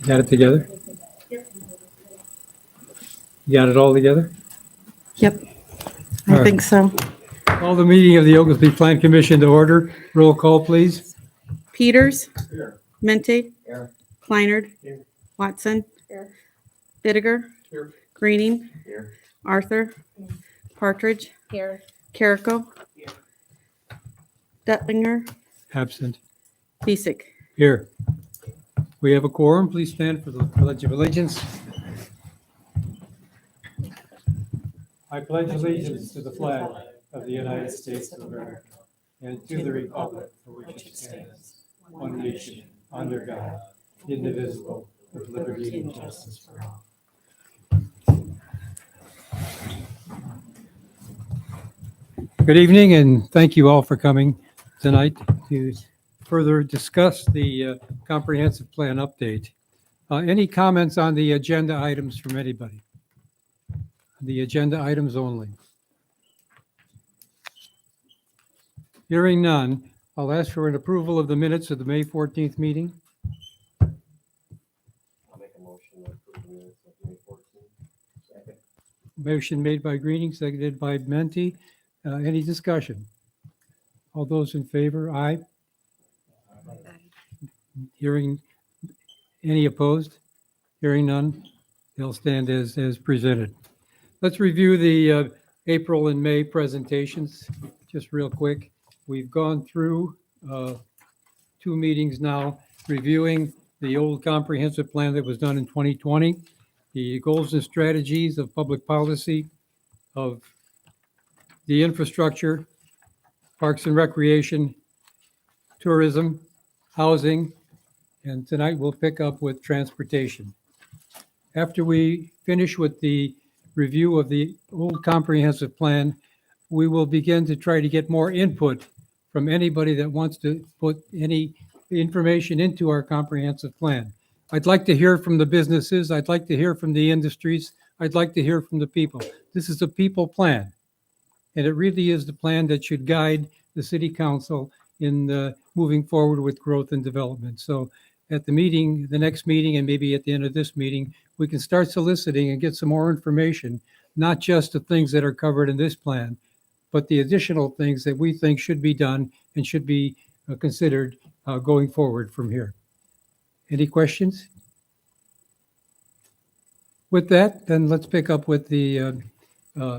Got it together? You got it all together? Yep, All I right. think so. Call the meeting of the Oglesby Plan Commission to order. Roll call, please. Peters. Here. Mente. Here. Kleinert. Here. Watson. Here. Bittiger. Here. Greening. Here. Arthur. Partridge. Here. Carrico. Here. Detlinger. Absent. Piesek. Here. We have a quorum. Please stand for the Pledge of Allegiance. I pledge allegiance to the flag of the United States of America and to the republic for which it stands, one nation, under God, indivisible, with liberty and justice for all. Good evening, and thank you all for coming tonight to further discuss the comprehensive plan update. Any comments on the agenda items from anybody? The agenda items only. Hearing none, I'll ask for an approval of the minutes of the May 14th meeting. I'll make a motion to approve the minutes of May 14th. Second. Motion made by Greening, seconded by Menti. Any discussion? All those in favor, aye. Hearing, any opposed? Hearing none, they'll stand as presented. Let's review the April and May presentations, just real quick. We've gone through 2 meetings now, reviewing the old comprehensive plan that was done in 2020, the goals and strategies of public policy, of the infrastructure, parks and recreation, tourism, housing, and tonight we'll pick up with transportation. After we finish with the review of the old comprehensive plan, we will begin to try to get more input from anybody that wants to put any information into our comprehensive plan. I'd like to hear from the businesses. I'd like to hear from the industries. I'd like to hear from the people. This is a people plan, and it really is the plan that should guide the city council in moving forward with growth and development. So at the meeting, the next meeting, and maybe at the end of this meeting, we can start soliciting and get some more information, not just the things that are covered in this plan, but the additional things that we think should be done and should be considered going forward from here. Any questions? With that, then let's pick up with the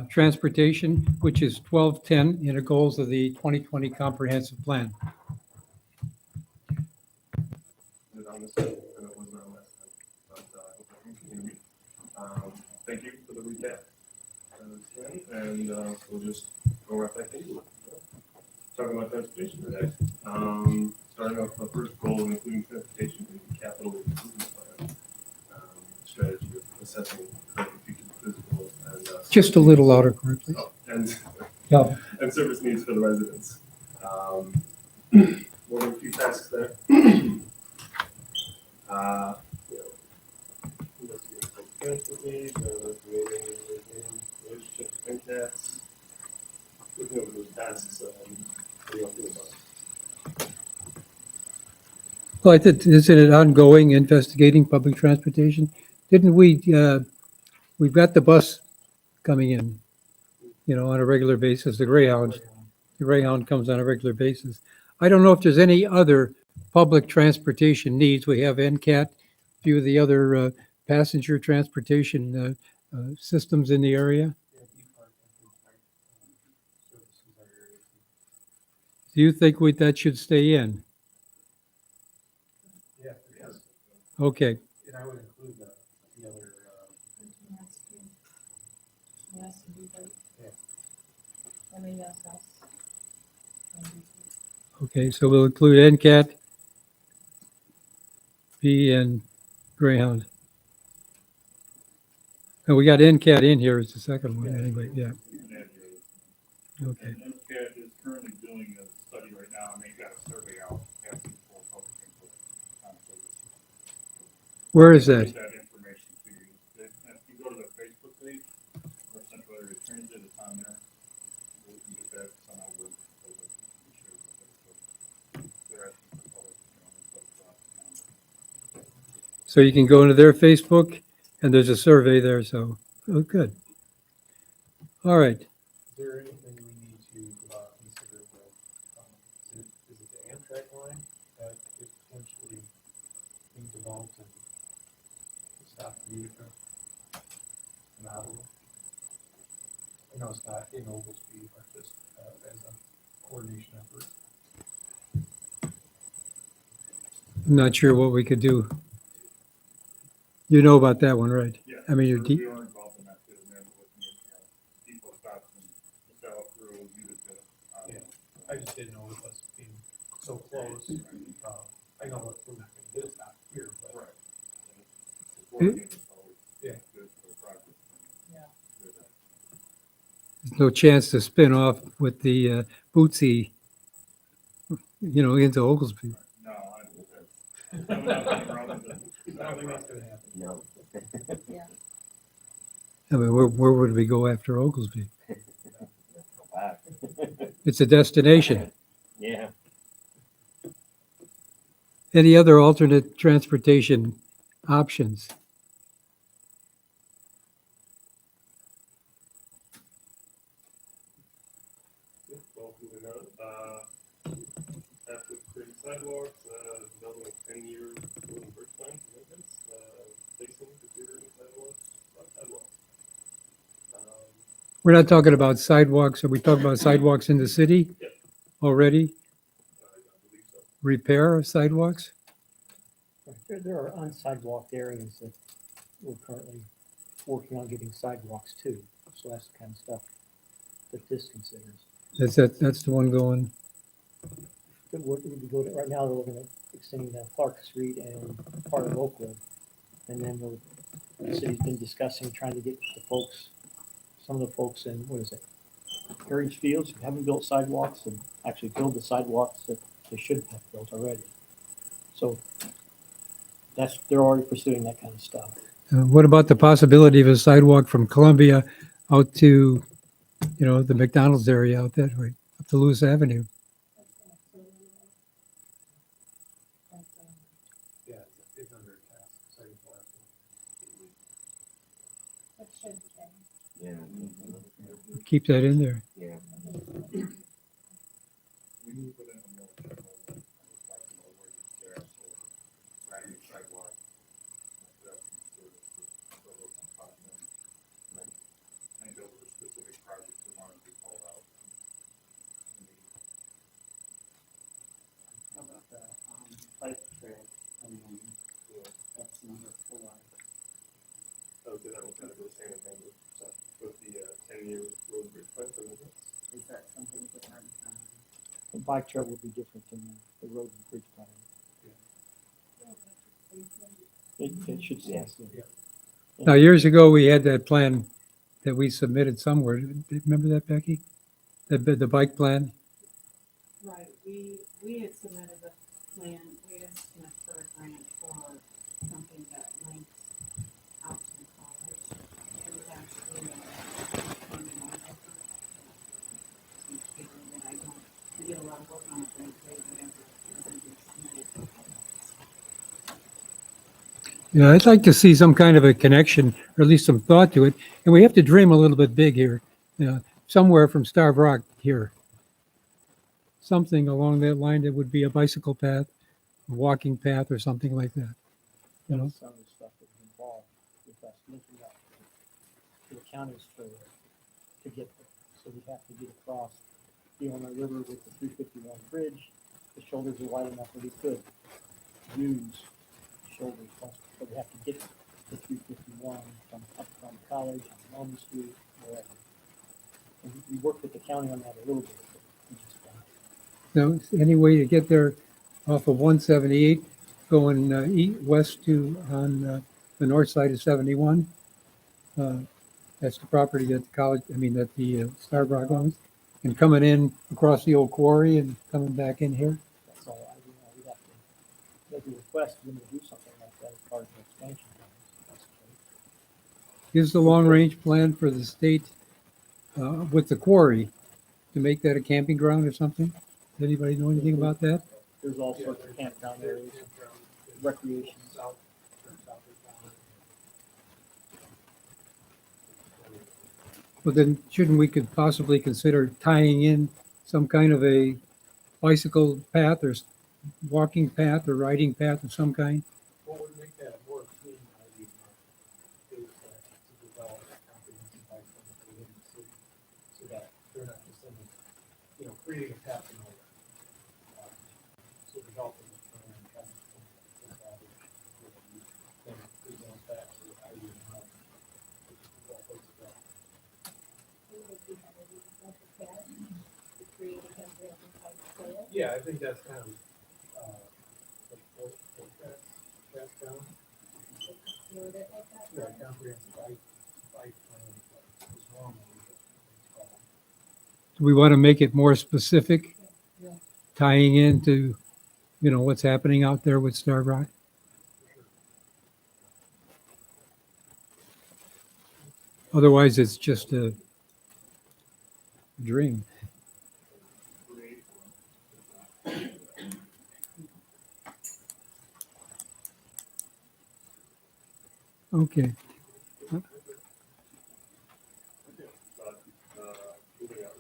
transportation, which is 1210 in the goals of the 2020 comprehensive plan. Thank you for the recap. And we'll just go right back into it. Talking about transportation today. Starting off the first goal, including transportation in the capital improvement plan. Strategy of assessing current and future physical and Just a little louder, Corey, please. And service needs for the residents. One of the few tasks there. Transport needs, relationship to NCATs. Looking over those tasks, what do you want to do about it? Well, I think, isn't it ongoing investigating public transportation? Didn't we, we've got the bus coming in, on a regular basis, the Greyhound. The Greyhound comes on a regular basis. I don't know if there's any other public transportation needs. We have NCAT, a few of the other passenger transportation systems in the area. Do you think that should stay in? Yeah, yes. Okay. And I would include the other. Yes, to be great. Yeah. I mean, yes. Okay, so we'll include NCAT, P, and Greyhound. And we got NCAT in here as the second one anyway, yeah. Okay. And MCAT is currently doing a study right now, and they've got a survey out asking for public input on service. Where is that? Get that information to you. If you go to the Facebook page or Central Area Transit, it's on there. We can get that sent over. So you can go into their Facebook and there's a survey there, so, oh, good. All right, Is there anything we need to consider with, is it the Amtrak line that is potentially being developed and South Utica? In Ottawa? I know it's not in Oglesby, but just as a coordination effort. I'm not sure what we could do. You know about that one, right? Yeah. I mean, you're we deep, were involved in that too, and then looking at, depot stops and Stella through Utica. Yeah. I just didn't know with us being so close. I know what we're not gonna get it out here, but Right. Supporting it is always Yeah. good for the project. Yeah. there's no chance to spin off with the Bootsy, into Oglesby. No, I don't think that's. I don't think that's gonna happen. No. I mean, where would we go after Oglesby? Wow. It's a destination. Yeah. Any other alternate transportation options? Well, moving on, after creating sidewalks, developing a 10-year road and bridge plan for maintenance, placing deteriorating sidewalks. We're not talking about sidewalks. Are we talking about sidewalks in the city Yep. already? I believe so. Repair of sidewalks? There are unsidewalked areas that we're currently working on getting sidewalks to, so that's the kind of stuff that this considers. That's the one going, But right now, we're looking at extending Clark Street and part of Oakwood. And then the city's been discussing trying to get some of the folks in, Heritage Fields, who haven't built sidewalks and actually build the sidewalks that they should have built already. So they're already pursuing that kind of stuff. what about the possibility of a sidewalk from Columbia out to, the McDonald's area out that way, up to Lewis Avenue? Yeah, it's under task, second to last one. That should change. Yeah. Keep that in there. Yeah. We can put in a more general, like, where you care, so, riding sidewalk. And those are specific projects that want to be called out. How about the bike trail? That's number 4. So that will kind of go hand in hand with the 10-year road and bridge plan for maintenance. Is that something different? The bike trail will be different than the road and bridge plan. It should stay. Yeah. Now, years ago, we had that plan that we submitted somewhere. Remember that, Becky? The bike plan? Right, we had submitted a plan, we had submitted for a grant for something that links out to the college. It was actually, funding on effort. Some people that I don't, we did a lot of work on it, but they never submitted. Yeah, I'd like to see some kind of a connection, or at least some thought to it. And we have to dream a little bit big here, somewhere from Starved Rock here. Something along that line that would be a bicycle path, a walking path, or something like that. Some of the stuff that was involved with us linking up to the county's trail to get there. So we have to get across the Illinois River with the 351 bridge. The shoulders are wide enough that we could use the shoulders, but we have to get to 351 from College, on Elm Street, wherever. And we worked with the county on that a little bit. But we just got Now, any way to get there off of 178, going west to on the north side of 71? That's the property that the college, that the Starved Rock owns, and coming in across the old quarry and coming back in here. That's all we'd have to make a request for them to do something like that as part of the expansion plan. That's okay. Is the long-range plan for the state with the quarry to make that a camping ground or something? Does anybody know anything about that? There's all sorts of campground areas, recreation. South, Well, then shouldn't we could possibly consider tying in some kind of a bicycle path or walking path or riding path of some kind? What would make that more clean, is to develop a comprehensive bike plan within the city, so that they're not just sending, creating a path to nowhere. So developing a plan, having to establish, then present back to the idea of how what was developed. Yeah, I think that's kind of, like, what that's down. Yeah, comprehensive bike plan, is normally what it's called. Do we want to make it more specific, tying into, what's happening out there with Star Rock? Otherwise, it's just a dream. Okay. But, moving on,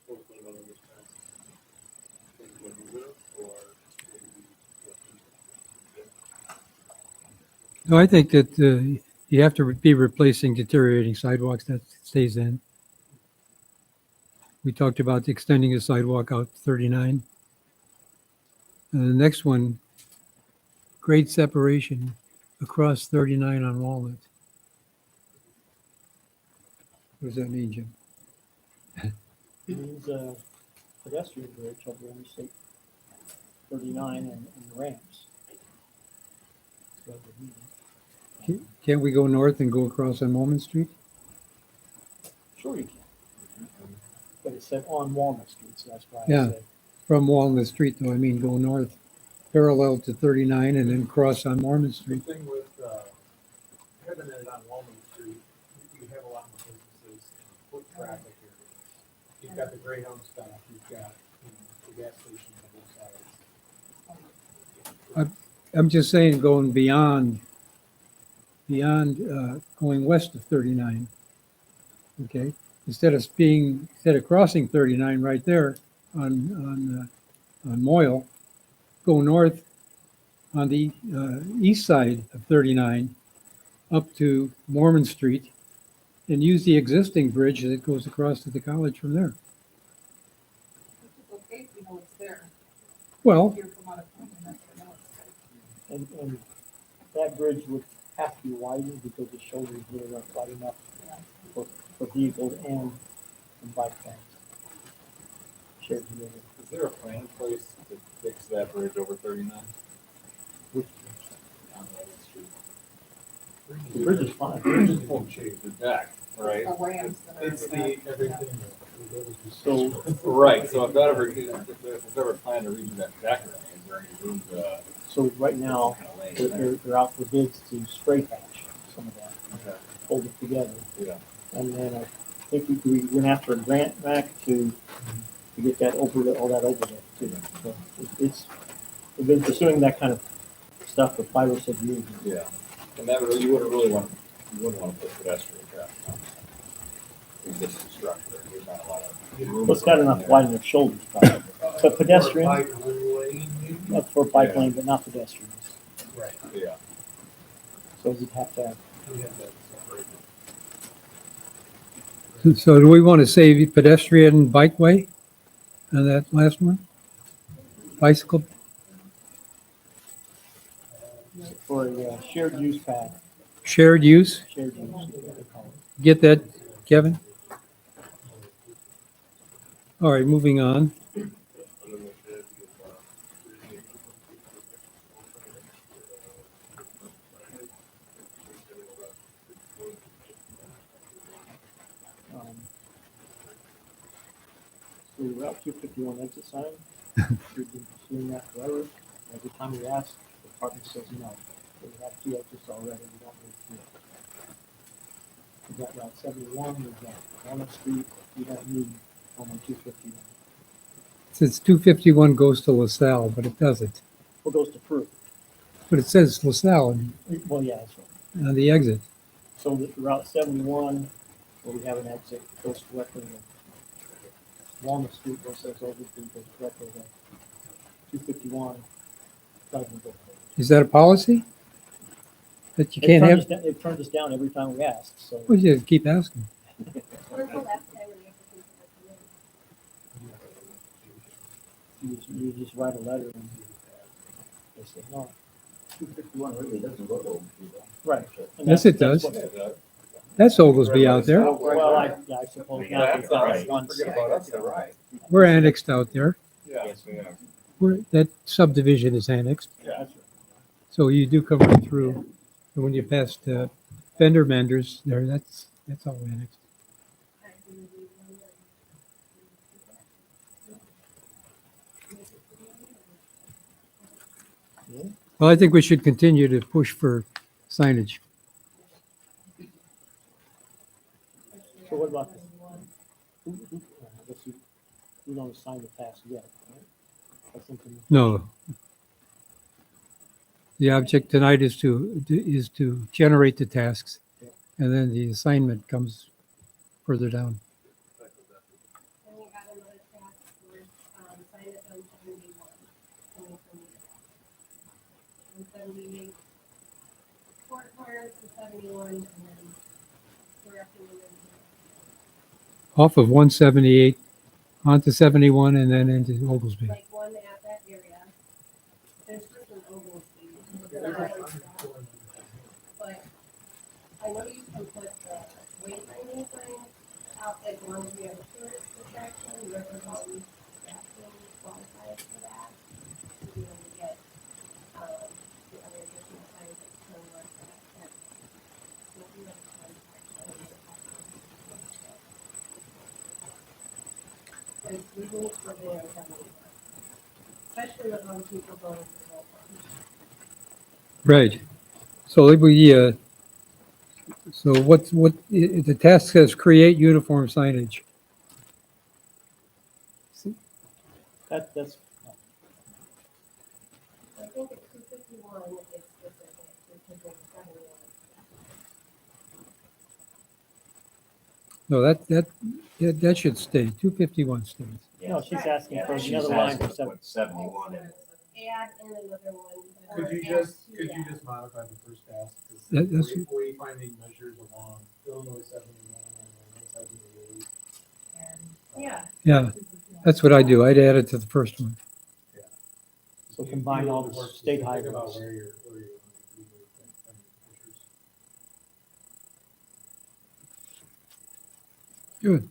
hopefully one of these times, think what you will, or maybe what you. No, I think that you have to be replacing deteriorating sidewalks. That stays in. We talked about extending the sidewalk out 39. And the next one, grade separation across 39 on Walnut. What does that mean, Jim? It means a pedestrian bridge over Interstate 39 and the ramps. That's what it means. Can't we go north and go across on Walnut Street? Sure you can. But it said on Walnut Street, so that's why I Yeah. said. From Walnut Street, though, I mean, go north parallel to 39 and then cross on Mormon The Street. thing with, having it on Walnut Street, you have a lot more businesses and foot traffic areas. You've got the Greyhound stop, you've got, the gas station on both sides. I'm just saying going beyond going west of 39. Okay, instead of crossing 39 right there on Moyle, go north on the east side of 39 up to Mormon Street and use the existing bridge that goes across to the college from there. Okay, if you know it's there. Well, You're from out of town, and that's what I know it's there. And that bridge would have to be widened because the shoulders really aren't wide enough for vehicles and bike paths. Shared together. Is there a plan in place to fix that bridge over 39? Which On Walnut Street? the bridge is fine. Bridge won't change the deck, right? The ramps that are. It's the, everything that. So Right, so if that ever, if there's ever plan to redo that deck or anything, is there any room to? so right now they're out for bids to spray patch some of that, Okay. hold it together. Yeah. And then I think we went after a grant back to get that all that overlay too. So we've been pursuing that kind of stuff for 5 or 6 years. Yeah, and that really, you wouldn't want to put pedestrian traffic on existing structure, there's not a lot of room. Well, it's got enough wide enough shoulders probably. But pedestrian, Bike lane, maybe? not for bike Yeah. lane, but not pedestrians. Right. Yeah, So you'd have to have, We have that separated. so do we want to say pedestrian bikeway on that last one? Bicycle? for a shared use path, Shared use? shared use, is what they call it. Get that, Kevin? All right, moving on. So Route 251 exit sign, we've been pursuing that forever. Every time we ask, the department says no. So we have 2 exits already, we don't need 3. We've got Route 71, we've got Walnut Street, we don't need only 251. Since 251 goes to LaSalle, but it doesn't. What goes to Peru? But it says LaSalle Well, yeah, that's right. on the exit. So that Route 71, where we have an exit, goes directly to Walnut Street, goes says Oglesby, goes directly to 251. Doesn't go. Is that a policy? That you can't have, They've turned us down every time we ask, so. well, you keep asking. When's the last time when you You just write a letter and they say no. 251 really doesn't go to Oglesby, though. Right. And Yes, that's- it does. that's what- That's Oglesby out there. Well, I suppose Yeah, not. that's They've got right. on Forget about us, they're right. We're annexed out there. Yes, we are. That subdivision is annexed. Yeah, that's right. So you do come right through. And when you pass the fender menders there, that's all annexed. Well, I think we should continue to push for signage. So what about this? I guess we don't sign the task yet, right? That's something. No. The object tonight is to generate the tasks, and then the assignment comes further down. And we got another task for, sign it on 71. 78. Court clearance to 71, and then directing them Off of 178 onto 71 and then into Oglesby. like one at that area. There's just an Oglesby. But I know you can put the wayfinding sign out as long as we have a tourist attraction, Riverbond, Rafting qualifies for that. To be able to get, the other additional signs that come with that. What we have Because we need for there, especially with all the people going to the whole Right. So so the task says create uniform signage. That's, I think it's 251 is specific, because it's 71. No, that should stay. 251 stays. no, she's asking for She's another line asking for to seven. put 71 in. Add in another one. Could you or just, add to could you that. just modify the first task? 'Cause That's- wayfinding measures along Illinois 71 and then 178. Yeah. Yeah, that's what I do. I'd add it to the first one. So combine all the More state specific about highways. where you're wanting to do the measures. Good.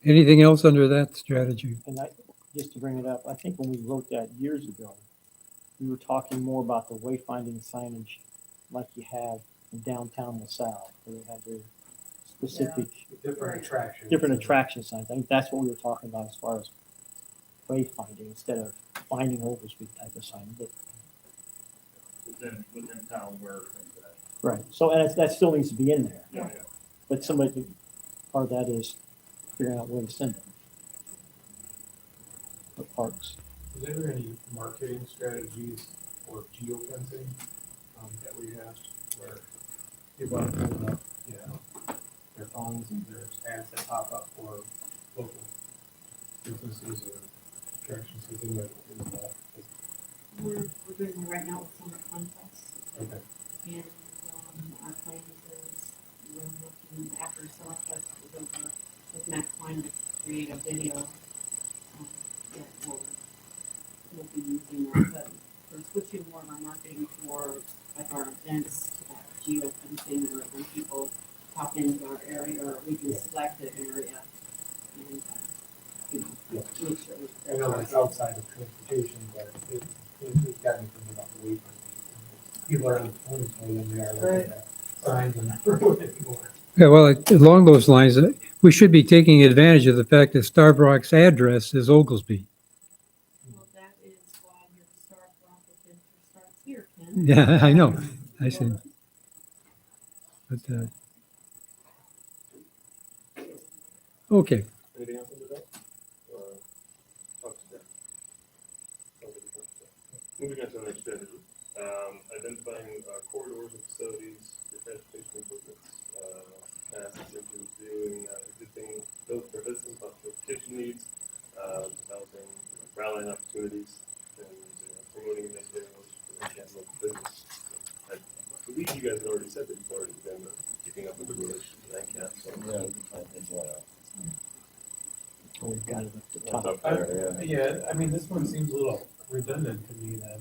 Anything else under that strategy? And just to bring it up, I think when we wrote that years ago, we were talking more about the wayfinding signage like you have in downtown LaSalle, where they have their specific, Different attractions. different attraction signs. I think that's what we were talking about as far as wayfinding instead of finding Oglesby type of sign. But within town where things at. right. So and that still needs to be in there. Yeah. But somebody, part of that is figuring out where to send them. The parks. Is there any marketing strategies or geofencing that we have where people are pulling up, their phones and there's ads that pop up for local businesses or attractions? Is there any way to do that? We're doing it right now with summer contests, Okay. and, our plan is, we're looking after summer fest is over with Matt Klein to create a video, that we'll be using that, but we're switching more of our marketing for, like, our events to that geofencing, or when people pop into our area, or we can select an area, and, make sure. I know it's outside of transportation, but it's got me thinking about the wayfinding. People are on the phones more than they are looking at signs and road anymore. Yeah, well, along those lines, we should be taking advantage of the fact that Starbucks address is Oglesby. Well, that is why your start block adventure starts here, Ken. Yeah, I know. I see. But, okay. Anything else under that? Or talk to them? Moving on to the next strategy. Identifying corridors and facilities for transportation improvements. we've got it up the It's top. up there, yeah. Yeah, I mean, this one seems a little redundant to me that.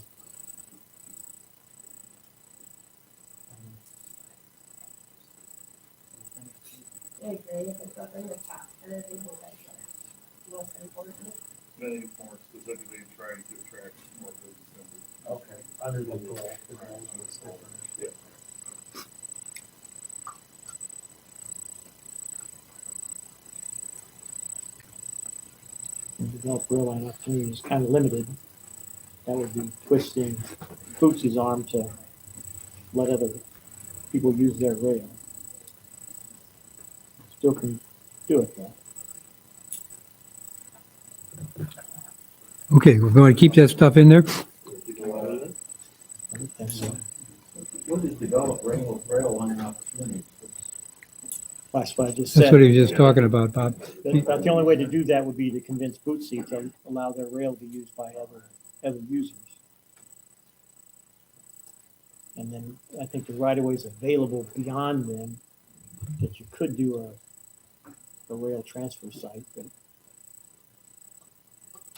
I agree, if it's up in the top, and I think that's most important. Maybe more specifically trying to attract more business. Okay, under the goal, the goal is different. Yeah. And develop rail line opportunity is kind of limited. That would be twisting Bootsy's arm to let other people use their rail. Still can do it though. Okay, we're going to keep that stuff in there. Keep it all in there. I think that's so. What is develop rail line opportunities? That's what I just That's said. what he was just talking about, Bob. But the only way to do that would be to convince Bootsy to allow their rail to be used by other users. And then I think the right of ways available beyond them, that you could do a rail transfer site, but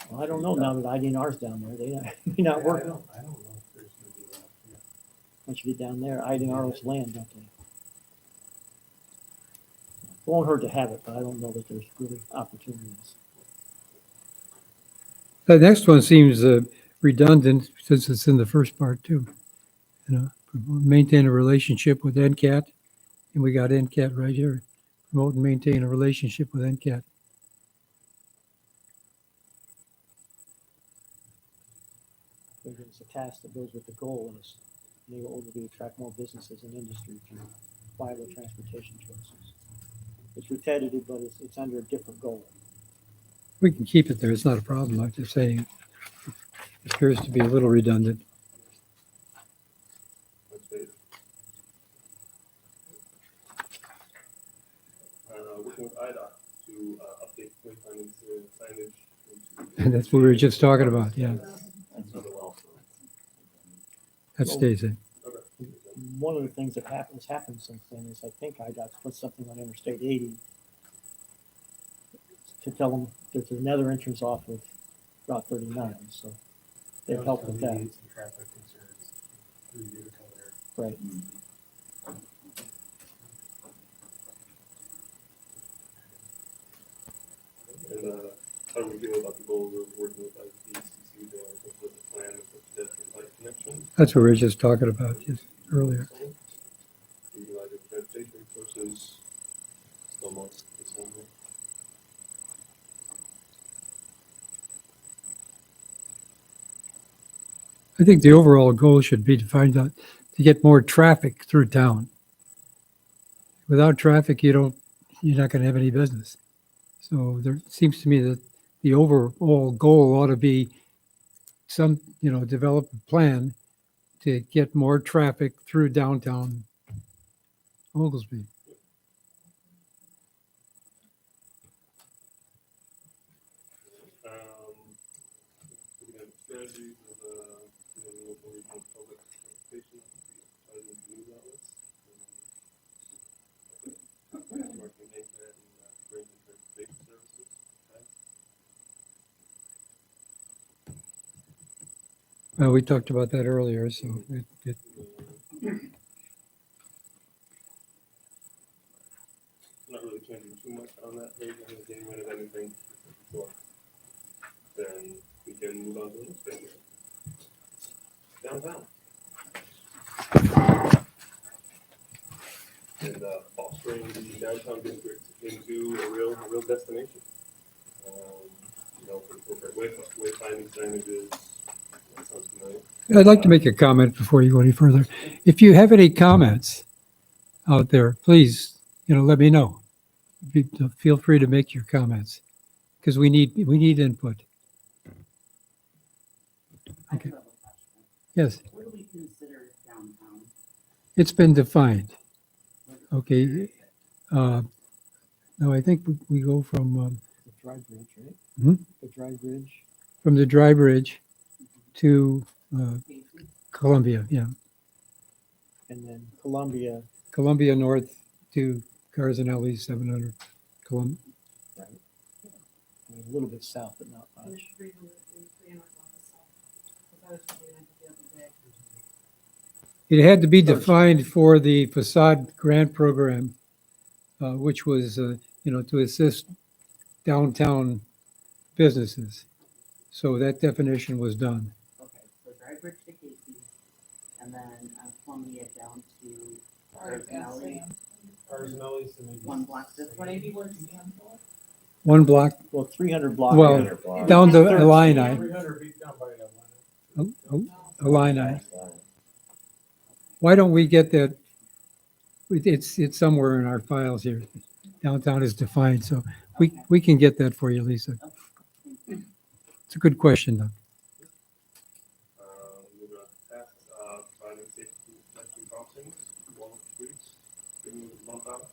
well, I don't know now that IDNR's down there, they may not work. I don't know if there's gonna be that. Yeah. Once you get down there, IDNR owns land, don't they? It won't hurt to have it, but I don't know that there's really opportunities. The next one seems redundant since it's in the first part too. You know, maintain a relationship with NCAT, and we got NCAT right here. Promote and maintain a relationship with NCAT. It's a task that goes with the goal, and it's enable Oglesby to attract more businesses and industry through viable transportation choices. It's repetitive, but it's under a different goal. We can keep it there. It's not a problem. I'm just saying it appears to be a little redundant. That's it. Working with IDOT to update wayfinding signage. And that's what we were just talking about. Yeah, That's other well. that stays in. One of the things that has happened since then is I think IDOT's put something on Interstate 80 to tell them there's another entrance off of Route 39, so they've helped with that. Alleviate some traffic concerns through Utica there. Right. And how do we feel about the goals of working with IDCC there with the plan for pedestrian bike connection? That's what we were just talking about just earlier. Utilizing transportation resources, still more the same way. I think the overall goal should be to find out to get more traffic through town. Without traffic, you're not going to have any business. So there seems to me that the overall goal ought to be develop a plan to get more traffic through downtown Oglesby. We have strategies of local regional public transportation, news outlets, marketing NCAT and bringing transportation services. Well, we talked about that earlier, so Not really changing too much on that page. I'm not getting rid of anything before. Then we can move on to the next page. Downtown. And fostering the downtown district into a real destination. For wayfinding signages. That sounds familiar. I'd like to make a comment before you go any further. If you have any comments out there, please, let me know. Feel free to make your comments because we need input. Okay. Yes, What do we consider downtown? it's been defined. Okay. Now I think we go from The dry bridge, right? Hmm? The dry bridge. from the dry bridge to Columbia. Yeah, And then Columbia, Columbia North to Garzanelli 700. and mean, a little bit south, but not There's much. 300 block of south. 'Cause I was looking at it the other day. It had to be defined for the facade grant program, which was, to assist downtown businesses. So that definition was done. Okay, so Dry Bridge to Casey's, and then Columbia down to Sorry, Arsenelli, Arsenelli's and maybe. one block this way. Maybe where Stan's for. One block, Well, 300 block. Well, 300 blocks. down to 13. Illini, 300 feet down by Atlanta. Illini. Why don't we get that? It's somewhere in our files here. Downtown is defined, so we can get that for you, Lisa. It's a good question, though. We're gonna test, providing safety protection crossings, wall streets, removing bump outs.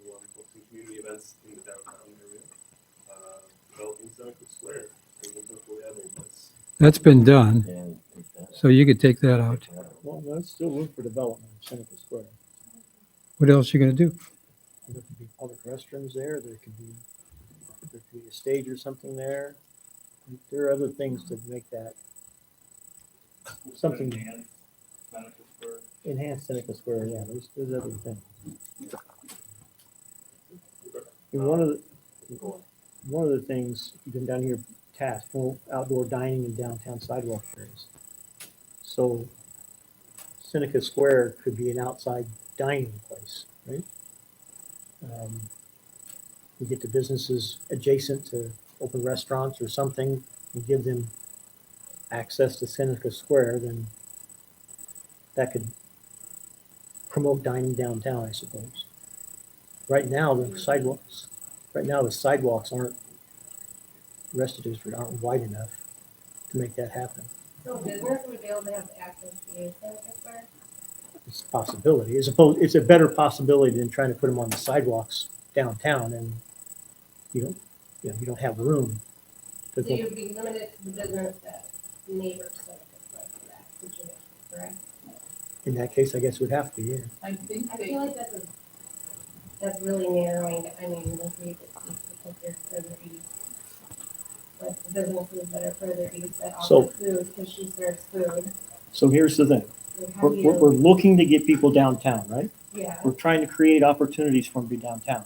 We want to hosting community events in the downtown area. Developing Seneca Square, and we'll hopefully have in place. That's been done, And- so you could take that out. Well, there's still room for development in Seneca Square. What else you gonna do? There could be public restrooms there, there could be a stage or something there. There are other things to make that something And Seneca Square. enhance Seneca Square, yeah, there's other things. And one of the things, you've been down here, task, full outdoor dining and downtown sidewalk areas. So Seneca Square could be an outside dining place, right? You get the businesses adjacent to open restaurants or something and give them access to Seneca Square, then that could promote dining downtown, I suppose. Right now, the sidewalks aren't, rest of district aren't wide enough to make that happen. So business would be able to have access to use Seneca Square? It's a possibility. It's a better possibility than trying to put them on the sidewalks downtown and you don't have room. So you'd be limited to the business that neighbors Seneca Square for that situation, correct? In that case, I guess it would have to be, yeah. I think I feel like that's really narrowing, I mean, let's read it, because they're further east. But the businesses that are further east that So- offer food, because she serves food. So here's the thing. would have We're you- looking to get people downtown, right? Yeah, We're trying to create opportunities for them to be downtown.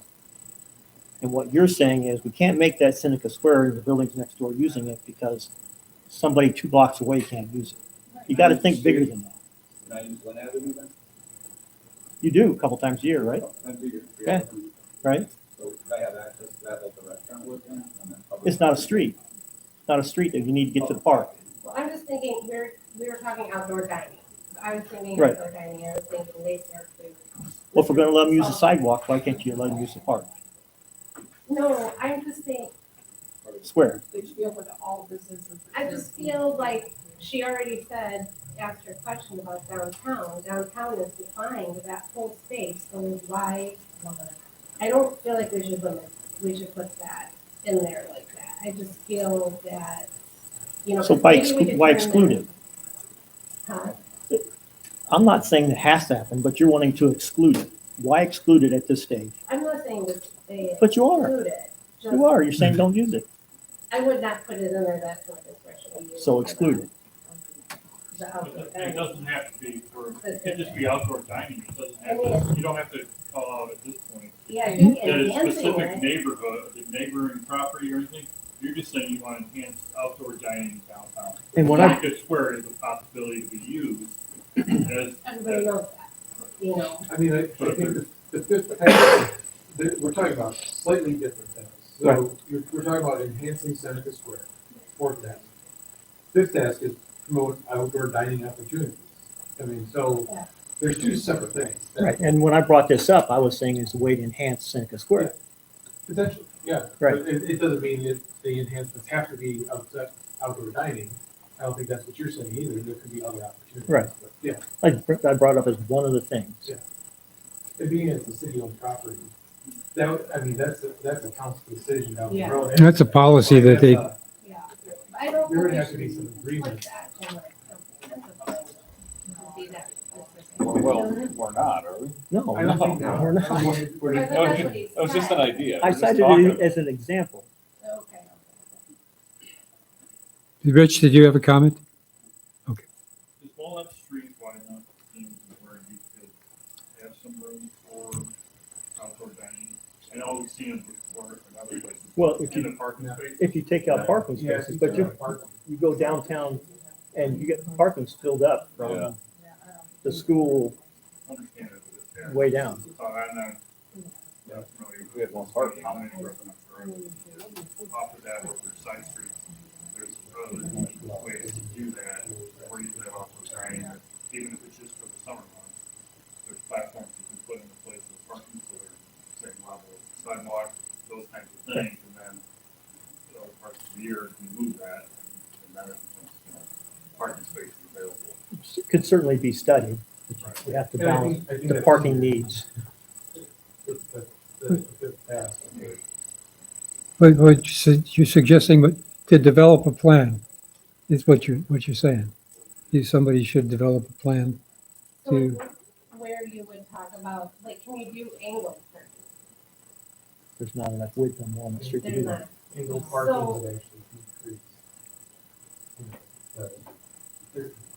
And what you're saying is we can't make that Seneca Square and the buildings next door using it because somebody 2 blocks away can't use it. You got to think bigger than that. Can I use one avenue then? You do a couple times a year, right? Yeah. Right? So I have access to that like the restaurant would then? It's not a street. It's not a street that you need to get to the park. well, I'm just thinking, we were talking outdoor dining. I was thinking Right. outdoor dining, I was thinking they serve food. Well, if we're going to let them use the sidewalk, why can't you let them use the park? No, I'm just saying, Square. they should be open to all businesses. I just feel like she already said, asked her question about downtown. Downtown is defined that whole space, so why? I don't feel like we should put that in there like that. I just feel that, So why maybe we could why turn exclude them- it? Huh? I'm not saying it has to happen, but you're wanting to exclude it. Why exclude it at this stage? I'm not saying that they But you are. exclude it. just- You are. You're saying don't use it. I would not put it in there, that's my discretion. So exclude it. The outdoor It dining. doesn't have to be it could just be outdoor dining, it doesn't have to, you don't have to call out at this point. Yeah, I think That is enhancing specific it, neighborhood, neighboring property or anything, you're just saying you want to enhance outdoor dining downtown. And what Yeah. Seneca Square is a possibility to be used as, everybody knows that, I mean, I think the fifth task, we're talking about slightly different things. So we're talking about enhancing Seneca Square, fourth task. Fifth task is promote outdoor dining opportunities. I mean, so Yeah. there's two separate things. Right. And when I brought this up, I was saying it's a way to enhance Seneca Square. Potentially, yeah. Right. But it doesn't mean that the enhancements have to be outdoor dining. I don't think that's what you're saying either. There could be other opportunities. Right. But yeah, I brought up as one of the things. it being it's a city-owned property. That's a council decision down the Yeah. road. That's a policy that they, That's, yeah. I don't There would think have we to be should some agreement. put that in like something. That's a- would be that specific. Well, we're not, are we? No, I don't think we're no. not. I thought that's what he That was just an said. idea. I We're just cited talking it about as an example. Okay. Rich, did you have a comment? Is Walnut Street wide enough where you could have some room for outdoor dining? I know we've seen them before in other places. Well, if In you- the parking space. If you take out parking Yeah, spaces, but you go downtown and you get parking's filled up Yeah. from the school Understand it, but it's. way down. So I'm not. That's really. We had one parking. Off of that, with their side streets, there's other ways to do that, where you could have off the dining, even if it's just for the summer months. There's platforms you can put into place with parking, so they're same level of sidewalk, those kinds of things, and then the other parts of the year, you move that, and then it becomes, parking spaces available. Could certainly be studied. We have to And I balance think- I think the that's- parking needs. The past. What you're suggesting, but to develop a plan is what you're saying. Somebody should develop a plan So to, where you would talk about, like, can we do angled parking? There's not enough width on Walnut Street to do There's that. not. Angle parking So- would actually decrease.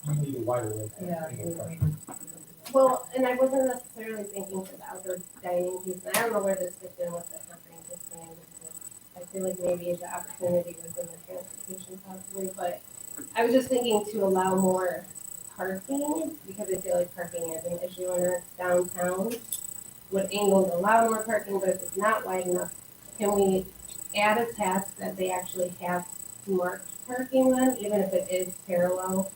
You need a wider way. Angle parking. Well, and I wasn't necessarily thinking for the outdoor dining piece, and I don't know where this fits in with the comprehensive plan. Because I feel like maybe the opportunity was in the transportation possibly, but I was just thinking to allow more parking, because I feel like parking is an issue in our downtown. Would angled allow more parking, but if it's not wide enough, can we add a task that they actually have marked parking then, even if it is parallel?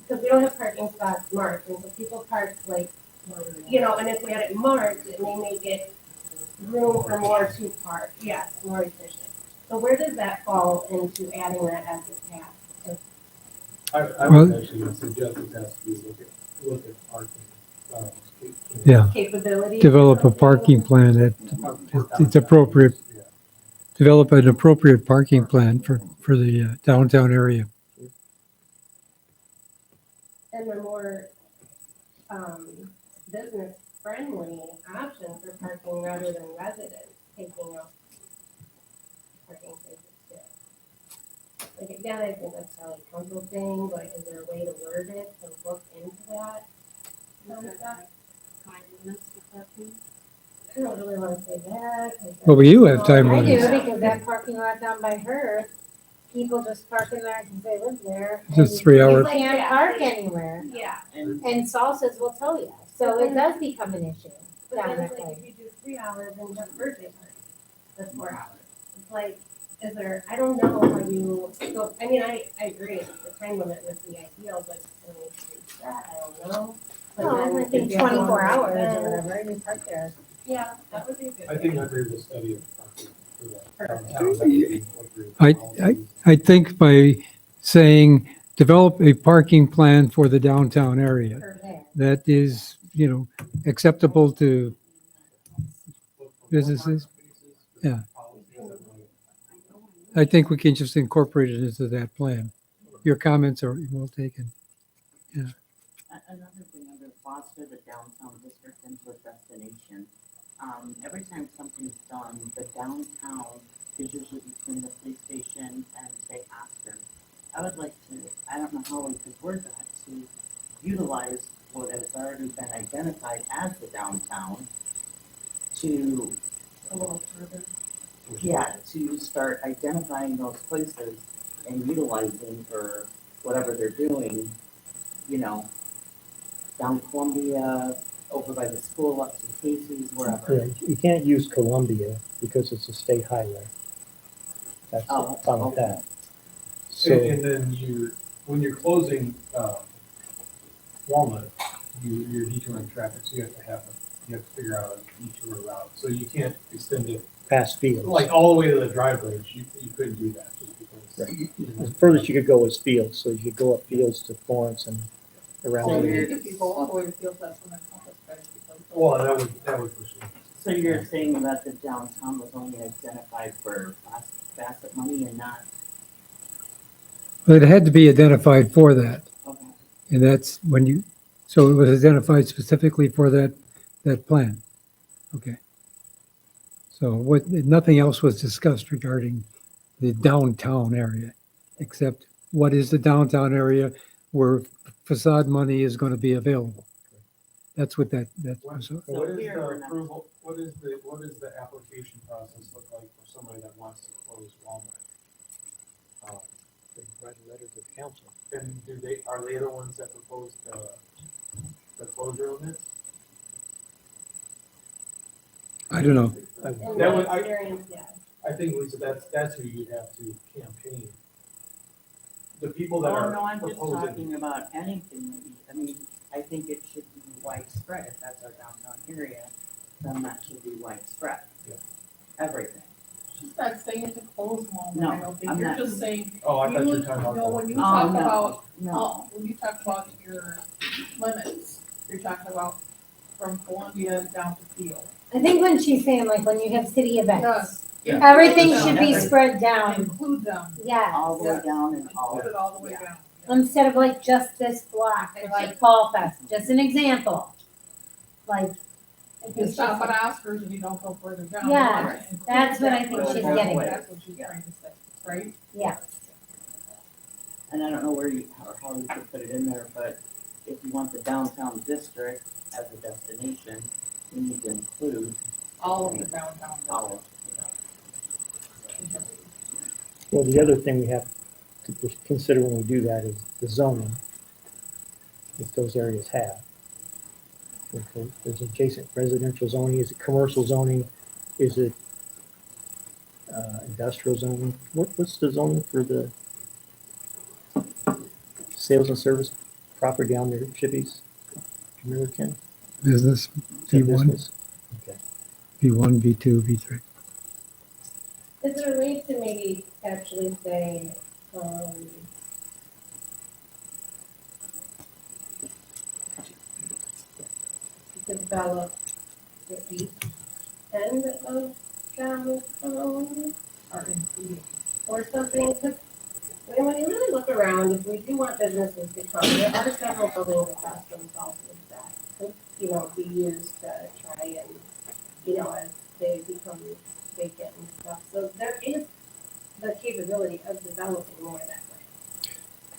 Because we don't have parking spots marked, and so people park like, and if we had it marked, it may make it room for more to park, yes, more efficient. So where does that fall into adding that as a task? I Well- would actually suggest it has to be look at parking. yeah, Capability? develop a parking plan that it's appropriate. Yeah. Develop an appropriate parking plan for the downtown area. And a more, business-friendly option for parking rather than residents taking up parking spaces too. Like, again, I think that's probably a council thing, but is there a way to word it to look into that? Time limits for parking? I don't really wanna say that. 'cause Well, but you have time that's- I do, limits. because that parking lot down by her, people just park in there because they live there. Just and 3 hours. You can't park anywhere, Yeah, And and salsas will tell you, so it does become an issue but down then that it's like, way. if you do 3 hours and you have a birthday party, that's 4 hours. It's like, is there, I don't know how you, so, I mean, I agree, the time limit would be ideal, but can we reach that, I don't know. But Well, then I if think you have 24 one hours event- or whatever, and you park there. Yeah, that would be a good. I think idea. I agree with the study of parking for the Perfect. downtown. That would be what we're policies. I think by saying, develop a parking plan for the downtown area Perfect. There. that is, acceptable to, Look for businesses. parking spaces, Yeah. policies, and I think we can just incorporate it into that plan. Your comments are well taken. Another thing, under foster the downtown district into a destination. Every time something's done, the downtown is usually between the police station and say Oscar. I would like to, I don't know how we could word that, to utilize what has already been identified as the downtown to, A little further. yeah, to start identifying those places and utilizing for whatever they're doing, down Columbia, over by the school, up to Casey's, wherever. Yeah, you can't use Columbia because it's a state highway. That's the Oh, problem with okay. that. And So, and then when you're closing, Walnut, you're detouring traffic, so you have to figure out a detour route. So you can't extend it, past fields. like, all the way to the driveways, you couldn't do that just because. Right. The furthest you could go is Fields, so you could go up Fields to Florence and around. So there. you're- If you go all the way to Field, that's when it's encompassed by the people. Well, that would push it. So you're saying that the downtown was only identified for facet money and not, But it had to be identified for that. okay. And that's when So it was identified specifically for that plan? Okay. So nothing else was discussed regarding the downtown area, except what is the downtown area where facade money is going to be available? That's what that was. So what is here the we're not- approval, what is the application process look like for somebody that wants to close Walmart? They write a letter to the council. And are they the ones that proposed the closure of it? I don't know. In That my would- experience, yeah. I think, Lisa, that's who you'd have to campaign. The people that Oh, are no, I'm just proposing. talking about anything that I mean, I think it should be widespread. If that's our downtown area, then that should be widespread. Yeah. Everything. She's not saying to close Walmart, No, I don't think, I'm you're not. just saying, Oh, I thought you were you, talking about. no, when you Oh, talk no, about, no. when you talk about your limits, you're talking about from Columbia down to Field. I think when she's saying like when you have city events, Yes. Yeah. everything Include should be them. spread down. Include them, Yes. All the way Yes. down and all. include it all the way Yeah. down. Instead of like just this block, or like Fall Fest, just an example. Like, If you stop at Oscars and you don't go further down. Yeah, you want to include that's what I that think further she's down. getting at. That's what she's trying to say, right? yeah, And I don't know where how you could put it in there, but if you want the downtown district as a destination, you need to include All of the downtown. all of Well, the other thing we have to consider when we do that is the zoning that those areas have. Okay, there's adjacent residential zoning, is it commercial zoning, is it industrial zoning? What's the zoning for the sales and service property down there, Chippies? Do you remember, Ken? Business, Is that B1, business? Okay. B1, B2, B3. is there a way to maybe actually say, develop the east end of downtown Are included. or something? Because when you really look around, if we do want businesses to come, there are several buildings across from Southwood that could, be used to try and, as they become vacant and stuff. So there is the capability of developing more that way.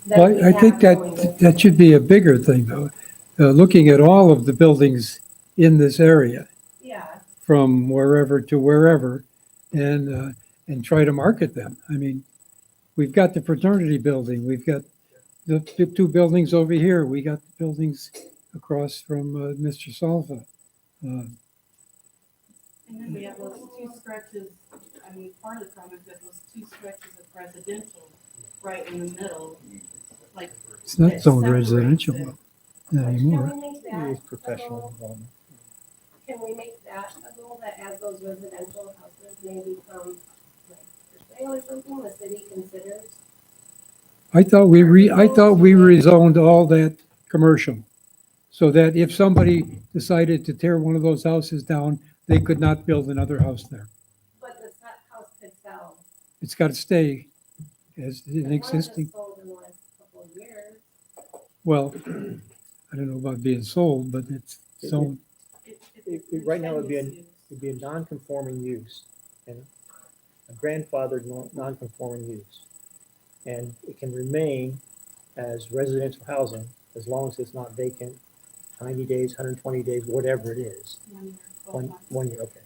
That we Well, I think have going that should be a bigger thing, though. Looking at all of the buildings in this area, Yeah, from wherever to wherever, and try to market them. I mean, we've got the fraternity building, we've got the two buildings over here, we got the buildings across from Mr. Salva. And then we have those two stretches, part of the problem is that those two stretches of residential right in the middle, like. It's not it zoned separates residential it. anymore. can we make It that is a professional goal? development. Can we make that a goal that as those residential houses maybe come like for sale or something, the city considers? I thought we rezoned all that commercial, so that if somebody decided to tear one of those houses down, they could not build another house there. But the house could sell. It's got to stay as an One existing, just sold in the last couple of years. well, I don't know about being sold, but it's zoned. Right now, it'd be a non-conforming use, and a grandfathered non-conforming use. And it can remain as residential housing as long as it's not vacant, 90 days, 120 days, whatever it is. 1 year, 12 months. 1 year, okay.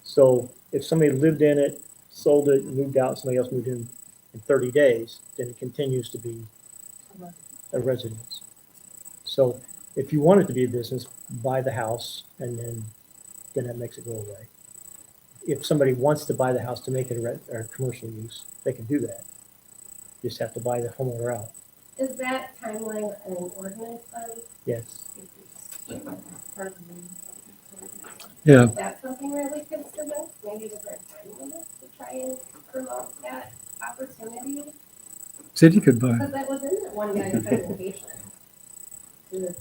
So if somebody lived in it, sold it, moved out, somebody else moved in 30 days, then it continues to be a residence. So if you want it to be a business, buy the house and then that makes it go away. If somebody wants to buy the house to make it a commercial use, they can do that. You just have to buy the homeowner out. Is that timeline an ordinance then? Yes. Yeah, Is that something that we could submit? Maybe with our time limit to try and promote that opportunity? city could buy. Because that was in that one guy's presentation. To,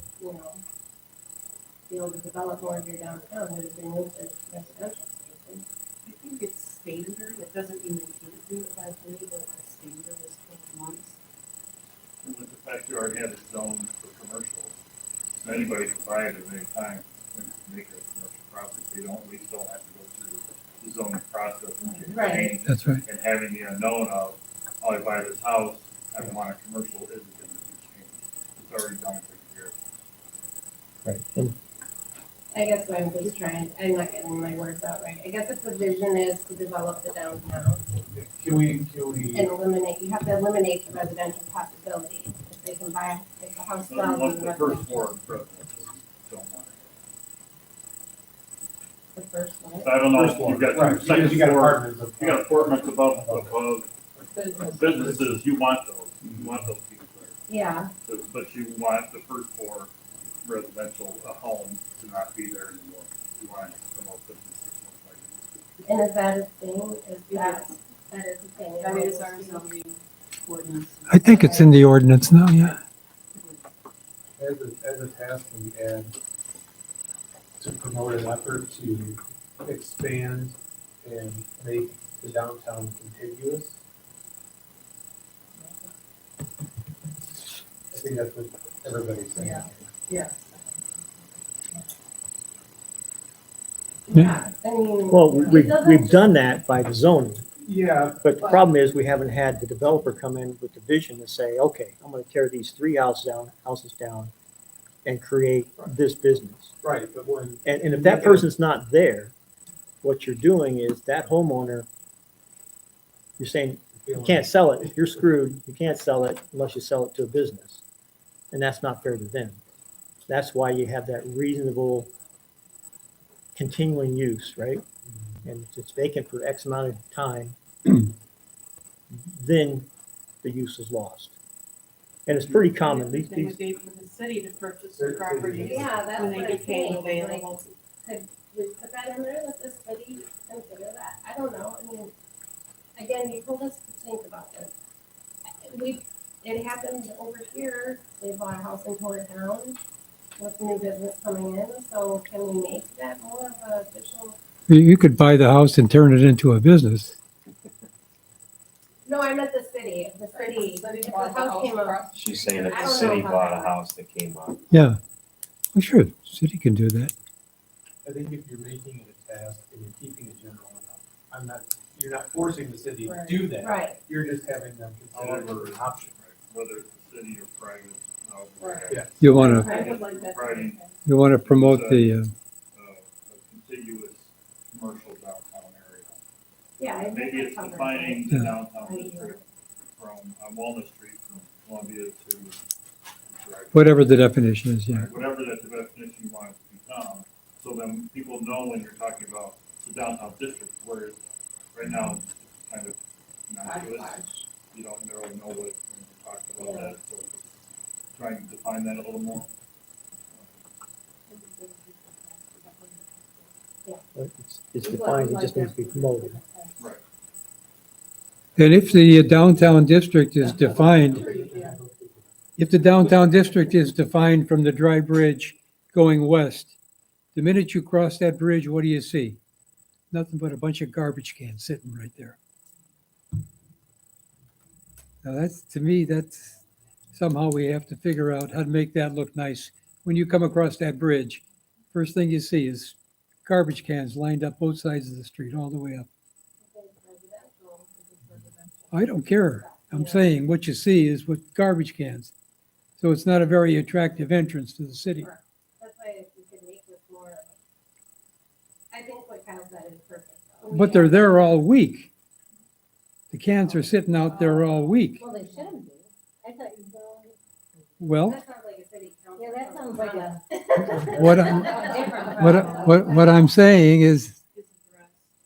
be able to develop more of your downtown, would have been moved to residential spaces. I think it's standard, it doesn't mean we can't do it, but I believe that the standard is 12 months. And with the fact you already have it zoned for commercial, it's anybody can buy it at any time and make it a commercial property. We still have to go through the zoning process and get Right. changed. That's right. And having the unknown of, oh, I buy this house, I want a commercial, isn't gonna be changed. It's already done and taken care of. Right. And I guess what I'm just trying, I'm not getting my words out right. I guess if the vision is to develop the downtown Can we, and eliminate, you have to eliminate the residential possibility. If they can buy, if the house sells Unless in the the first residential, floor residential don't want the first one. it. I don't know, first if floor, you've got right, two second because you got floor, apartments of. you got apartments above businesses, you want those people there. Yeah, But you want the first floor residential home to not be there anymore. You want to promote businesses. and is that a thing? Is that is a thing? That is our zoning ordinance. I think it's in the ordinance now, yeah. As a task, we add to promote an effort to expand and make the downtown contiguous. I think that's what everybody's saying. Yeah. Yeah, I mean. well, it we've doesn't- done that by the zoning, Yeah, but the problem is we haven't had the developer come in with the vision to say, okay, I'm gonna tear these three houses down and create this business. right, but when. And if that person's not there, what you're doing is that homeowner, you're saying, you can't sell it. If you're screwed, you can't sell it unless you sell it to a business. And that's not fair to them. That's why you have that reasonable continuing use, right? And if it's vacant for X amount of time, then the use is lost. And it's pretty common. It would be for the city to purchase the properties Yeah, that's when what they I'm became saying. available. Could we put that in there, let the city consider that? I don't know, I mean, again, you told us to think about this. It happened over here, they bought a house in Town with new business coming in, so can we make that more of an official? You could buy the house and turn it into a business. No, I meant the city, if the city, if the house came up. She's saying if I the don't city know how bought a that house that came up. Yeah. Well, sure, city can do that. I think if you're making it a task and you're keeping it general enough, you're not forcing the city to do that. Right, You're just having them consider it However, an option. whether it's the city or private. Right. Yeah. You want to, I would like that. Providing you want to promote the, a contiguous commercial downtown area. yeah. I think Maybe it's that's defining Yeah. the downtown district from Walnut Street from Columbia to. whatever the definition is, yeah. Whatever that definition you want it to become, so then people know when you're talking about the downtown district, where it's, right now, it's kind of innocuous. You don't really know what, when you're talking about that, so trying to define that a little more. It's defined, it just needs to be promoted. Right. And if the downtown district is defined, if the downtown district is defined from the dry bridge going west, the minute you cross that bridge, what do you see? Nothing but a bunch of garbage cans sitting right there. Now that's, to me, that's somehow we have to figure out how to make that look nice. When you come across that bridge, first thing you see is garbage cans lined up both sides of the street all the way up. I don't care. I'm saying what you see is what garbage cans. So it's not a very attractive entrance to the city. That's why if we could make this more of a, I think what Kyle said is perfect. though. But they're there all week. The cans are sitting out there all week. Well, they shouldn't be. I thought you were. Well, That sounds like a city council. Yeah, that sounds like a. what I'm saying is,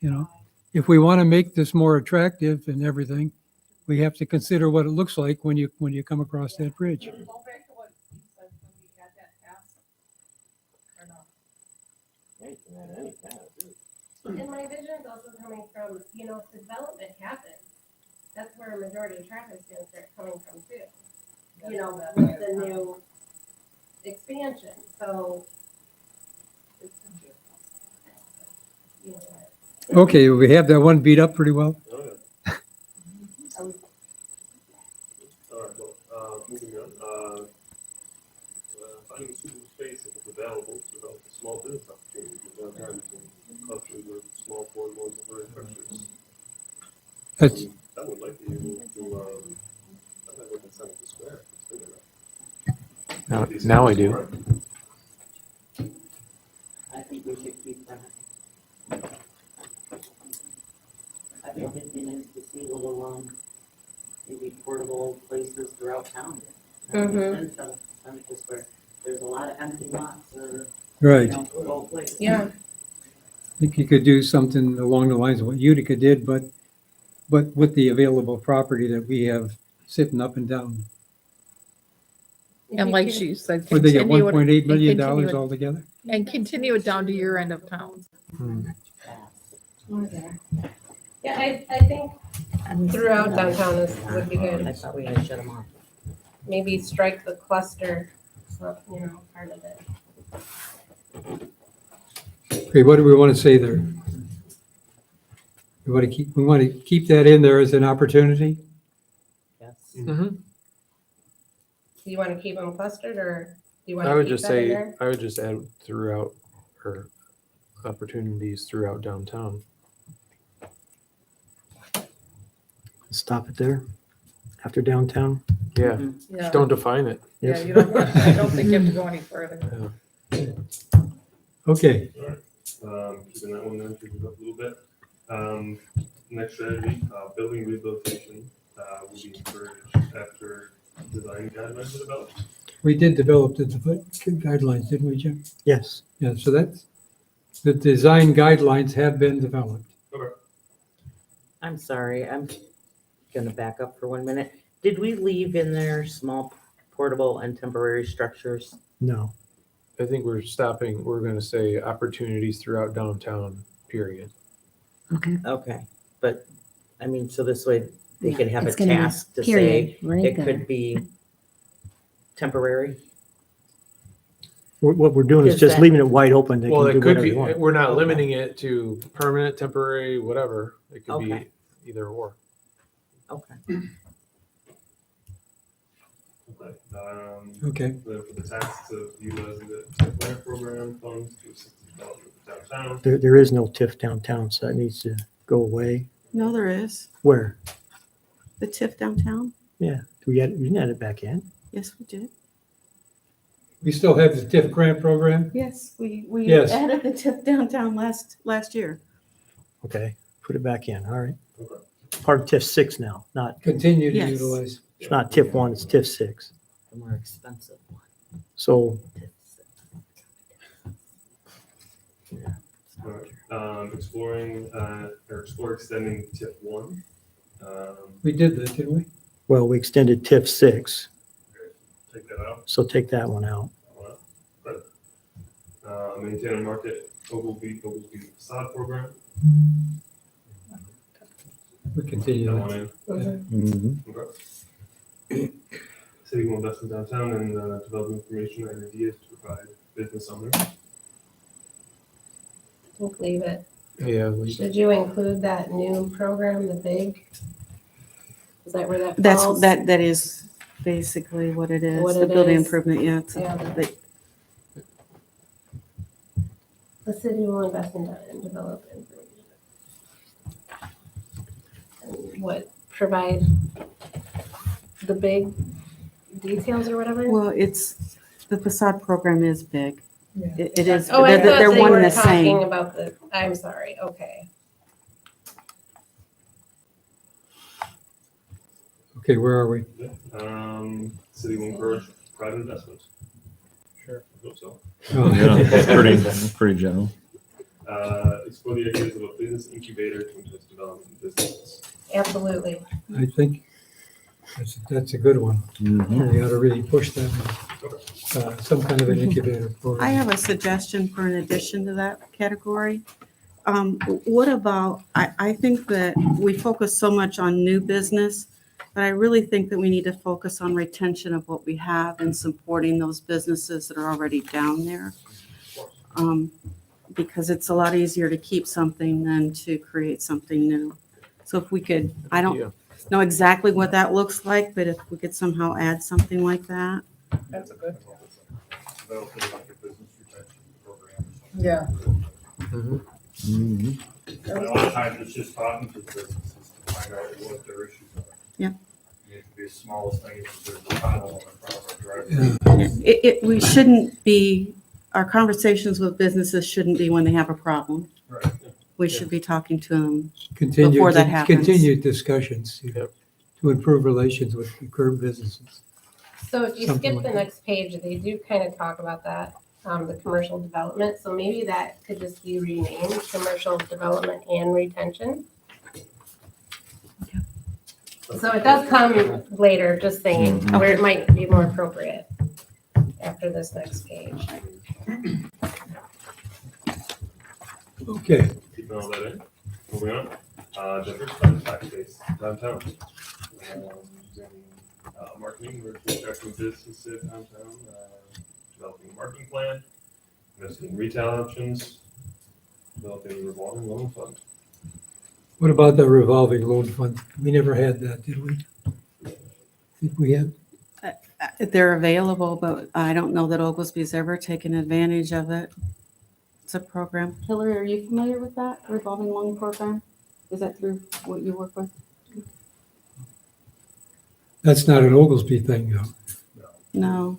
you know, if we want to make this more attractive and everything, we have to consider what it looks like when you come across that bridge. Go back to what you said when we had that task. Or no? Yeah, you can add any kind of food. And my vision is also coming from, you know, if development happens, that's where a majority of traffic is gonna start coming from too. You know, with the new expansion, so. You know what? Okay, we have that one beat up pretty well. All right, well, moving on, finding suitable space at clusters of small portable temporary structures. That's, That would like to be able to, that might look in Seneca Square. It's big enough. Now I do. I think we should keep that. I think it'd be nice to see little, maybe portable places throughout town. Mhm. Just where there's a lot of empty lots or, right. old places. Yeah. I think you could do something along the lines of what Utica did, but with the available property that we have sitting up and down. And like she said, Would they get continue it- $1.8 million and continue it- altogether? And continue it down to your end of town. Yeah, I think throughout downtown would be I good. thought we had shut them off. Maybe strike the cluster, so, part of it. Okay, what do we want to say there? We want to keep that in there as an opportunity? Yes. Mm-hmm. Do you want to keep them clustered, or do you want I to would keep just that in say, there? I would just add throughout, or opportunities throughout downtown. Stop it there, after downtown. Yeah, Yeah, don't define it. yeah, you don't, I don't think you have to go any further. Okay, Keeping that one then, keeping it up a little bit. Next strategy, building rehabilitation, will be encouraged after design guidelines are developed. we did develop the guidelines, didn't we, Jim? Yes. Yeah, so that's, the design guidelines have been developed. Okay. I'm sorry, I'm gonna back up for 1 minute. Did we leave in there small portable and temporary structures? No. I think we're gonna say opportunities throughout downtown, period. Okay, but, I mean, so this way they Yeah, could have a it's gonna be task to period say right it there. could be temporary. What we're doing is Is just that- leaving it wide open. They Well, can do it could whatever be, they want. we're not Okay. limiting it to permanent, temporary, whatever. It could be Okay. either or. Okay. Okay. Okay, Then for the tasks of utilizing the grant program funds to assist the development of downtown. There is no TIF downtown, so that needs to go away. No, there is. Where? The TIF downtown? Yeah, we didn't add it back in. Yes, we did. we still have the TIF grant program? Yes, we Yes. added the TIF downtown last year. Okay, put it back in, all right. Okay. Part of TIF 6 now, not, Continue to Yes. utilize. it's not TIF 1, it's TIF 6. The more expensive one. So Exploring, or explore extending tip one. We did that, didn't we? well, we extended TIF 6, Take that out. so take that one out. Maintain and market Oglesby facade program. We continue That that. one in. Okay. City will invest in downtown and develop information and ideas to provide business owners. I think leave it. Yeah. Did you include that new program, the big? Is that where that That's, falls? that is basically what it is, What the it building is. improvement, yeah. it's a- Yeah, the- The city will invest in and develop information. And what, provide the big details or whatever? Well, it's, the facade program is big. Yeah. It is, Oh, I they're thought they one and were the talking same. about the, I'm sorry, okay. Okay, where are we? City will encourage private investments. Sure. I hope so. Oh, That's pretty general. Explore the ideas of a business incubator to enhance development in businesses. Absolutely. I think that's a good one. We ought to really push that one. Some kind of an incubator program. I have a suggestion for an addition to that category. What about, I think that we focus so much on new business, but I really think that we need to focus on retention of what we have and supporting those businesses that are already down there. Because it's a lot easier to keep something than to create something new. So if we could, I don't know exactly what that looks like, but if we could somehow add something like that. That's a good. Developing like a business protection program or something. Yeah. And a lot of times it's just talking to the businesses to find out what their issues are. Yeah. It could be the smallest thing, if there's a pothole in front of our driveway. We shouldn't be, our conversations with businesses shouldn't be when they have a problem. Right. We should be talking to them. Continued, Before that happens. continued discussions to improve relations with the current businesses. So if you Something skip like the that. next page, they do kind of talk about that, the commercial development, so maybe that could just be renamed, commercial development and retention. So it does come later, just saying, where it might be more appropriate after this next page. Okay, Keeping all that in. Moving on. Diversifying tax base downtown. Using marketing, we're attracting businesses downtown, developing a marketing plan, investing in retail options, developing a revolving loan fund. what about the revolving loan fund? We never had that, did we? Think we had? They're available, but I don't know that Oglesby's ever taken advantage of it. It's a program. Hillary, are you familiar with that revolving loan program? Is that through what you work with? That's not an Oglesby thing, though. No,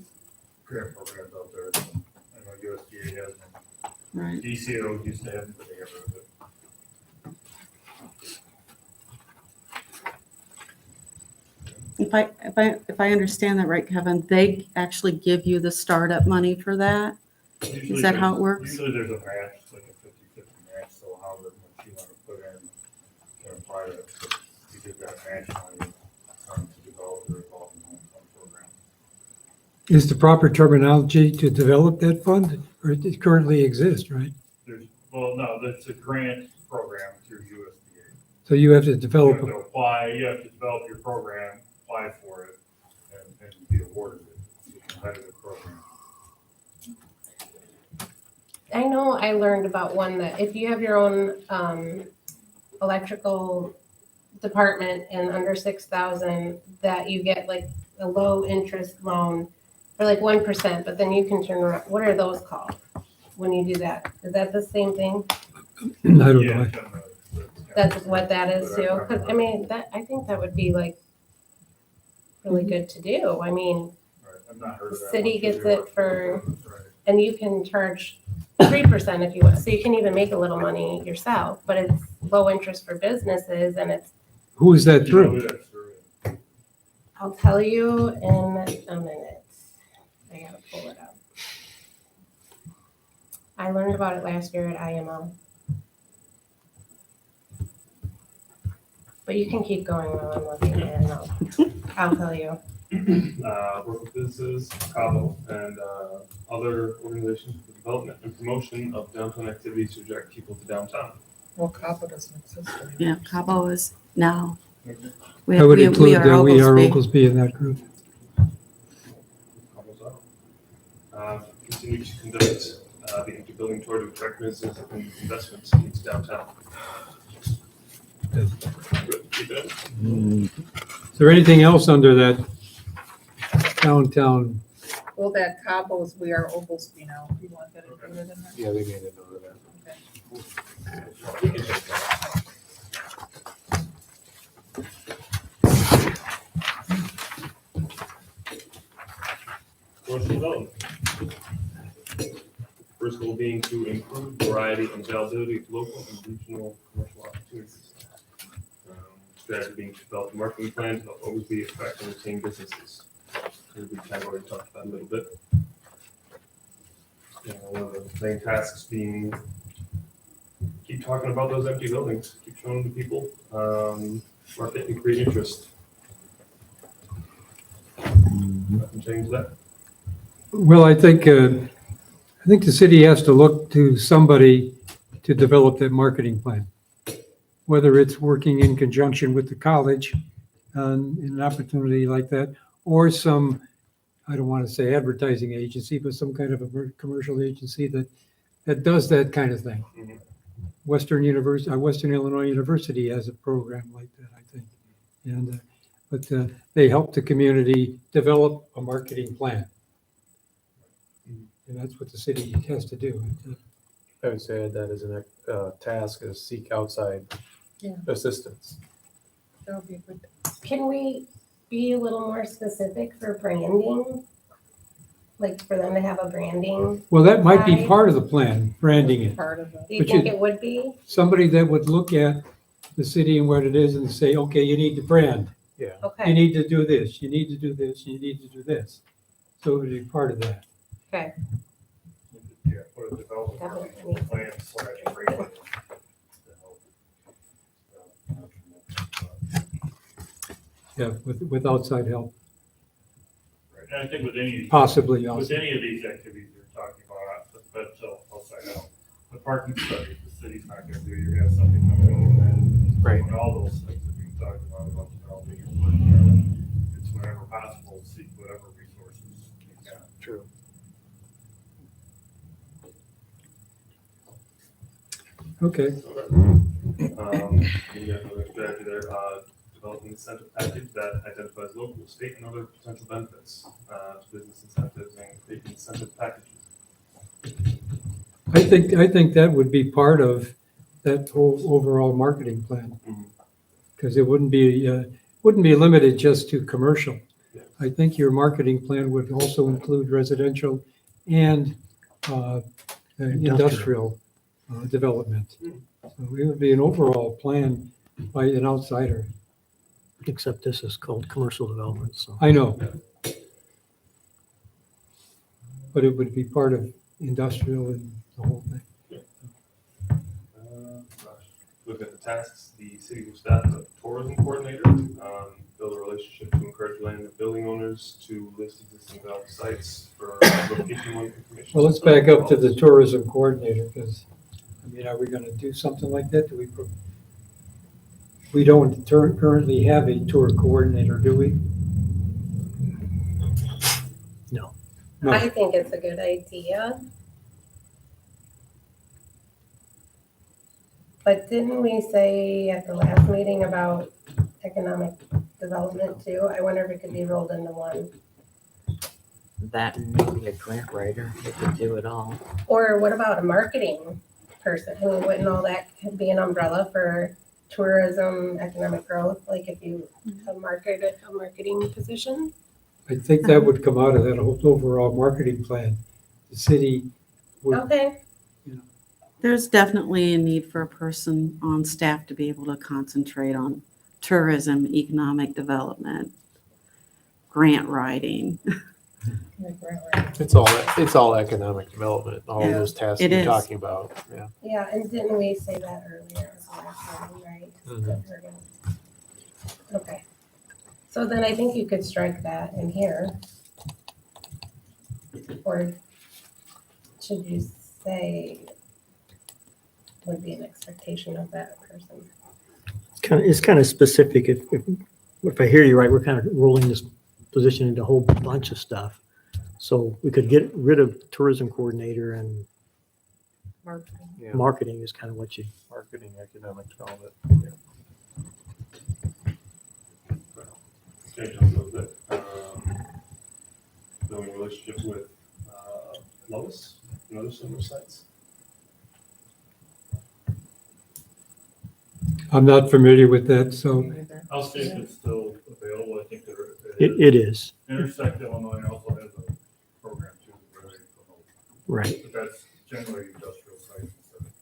Grant programs out there. I know USDA has them. right. DCO used to have them, but they got rid of it. If I understand that right, Kevin, they actually give you the startup money for that? Usually that how it there's- works? Usually there's a match, like a 50-50 match, so however much you want to put in, can apply to, you get that match money to develop the revolving loan fund program. Is the proper terminology to develop that fund, or it currently exists, right? Well, no, that's a grant program through USDA. So you have to You develop, have to apply, you have to develop your program, apply for it, and be awarded it. It's a competitive program. I know I learned about one that if you have your own electrical department and under 6,000, that you get like a low interest loan for like 1%, but then you can turn around. What are those called when you do that? Is that the same thing? I don't Yeah, know. it's kind of That's what that is too. Because I mean, I think that would be like really good to do. I mean, right, I've not heard of that. City one. gets it for- Right. and you can charge 3% if you want. So you can even make a little money yourself, but it's low interest for businesses and it's, Who is that You know through? who that's through. I'll tell you in a minute. I gotta pull it up. I learned about it last year at IMO. But you can keep going while I'm looking and I'll tell you. Work with businesses, Cabo, and other organizations for the development and promotion of downtown activities to attract people to downtown. Well, Cabo doesn't exist anymore. Yeah, Cabo is now. I would include that we are Oglesby. Oglesby in that group. Cabo's out. Continue to conduct the empty building tour to attract business and investments into downtown. Good. Keep it in. Is there anything else under that downtown? Well, that Cabo's, we are Oglesby now. You want that included in there? Yeah, they made a note of that. We can take that. Commercial development. First goal being to improve variety and availability of local and regional commercial opportunities. Strategy being to develop a marketing plan to help always be attract and retain businesses. We kind of already talked about it a little bit. One of the main tasks being keep talking about those empty buildings, keep showing the people, market and create interest. Nothing change that. Well, I think the city has to look to somebody to develop that marketing plan. Whether it's working in conjunction with the college in an opportunity like that, or some, I don't want to say advertising agency, but some kind of a commercial agency that does that kind of thing. Mhm. Western Illinois University has a program like that, I think. And, but they help the community develop a marketing plan. And that's what the city has to do. I would say that as a task is seek outside Yeah. assistance. That would be a good. Can we be a little more specific for branding? Like for them to have a branding? Well, that might be Right. part of the plan, branding it. Part of it. Do you But think you- it would be? Somebody that would look at the city and what it is and say, okay, you need to brand. Yeah. You Okay, need to do this, you need to do this, you need to do this. So it would be part of that. okay. Yeah, put a development Definitely. plan slash framework. Yeah, with outside help, Right, and I think with any, possibly with also. any of these activities you're talking about, but outside help, the parking study, the city's not gonna do, you're gonna have something coming in and. Right. And all those things that we talked about developing your plan, it's whenever possible, seek whatever resources you can. True. Okay, We have another strategy there, develop an incentive package that identifies local, state, and other potential benefits, to business incentives and create incentive packages. I think that would be part of that whole overall marketing plan. Mhm. Because it wouldn't be limited just to commercial. Yeah. I think your marketing plan would also include residential and industrial development. So it would be an overall plan by an outsider. Except this is called commercial development, so. I know. But it would be part of industrial and the whole thing. Look at the tasks, the city will staff a tourism coordinator, build a relationship to encourage land and building owners to list existing developed sites for location information. Well, let's back up to the tourism coordinator, because, I mean, are we gonna do something like that? We don't currently have a tour coordinator, do we? No. No. I think it's a good idea. But didn't we say at the last meeting about economic development too? I wonder if it could be rolled into one. That and maybe a grant writer, they could do it all. Or what about a marketing person? I mean, wouldn't all that be an umbrella for tourism, economic growth? Like if you have a marketing position? I think that would come out of that whole overall marketing plan. The city would, Okay, There's definitely a need for a person on staff to be able to concentrate on tourism, economic development, grant writing. It's all economic development, all Yeah, those tasks it you're is. talking about, yeah. yeah, and didn't we say that earlier as well, right? That we're gonna- Okay. So then I think you could strike that in here. Or should you say would be an expectation of that person? It's kind of specific. If I hear you right, we're kind of rolling this position into a whole bunch of stuff. So we could get rid of tourism coordinator and Marketing. Yeah. marketing is kind of what you, Marketing, economic development. Change a little bit. Building a relationship with Lois and other similar sites. I'm not familiar with that, so I'll see if it's still available, I think there it is, Intersect Illinois also has a program too, where they promote, right. but that's generally industrial sites instead of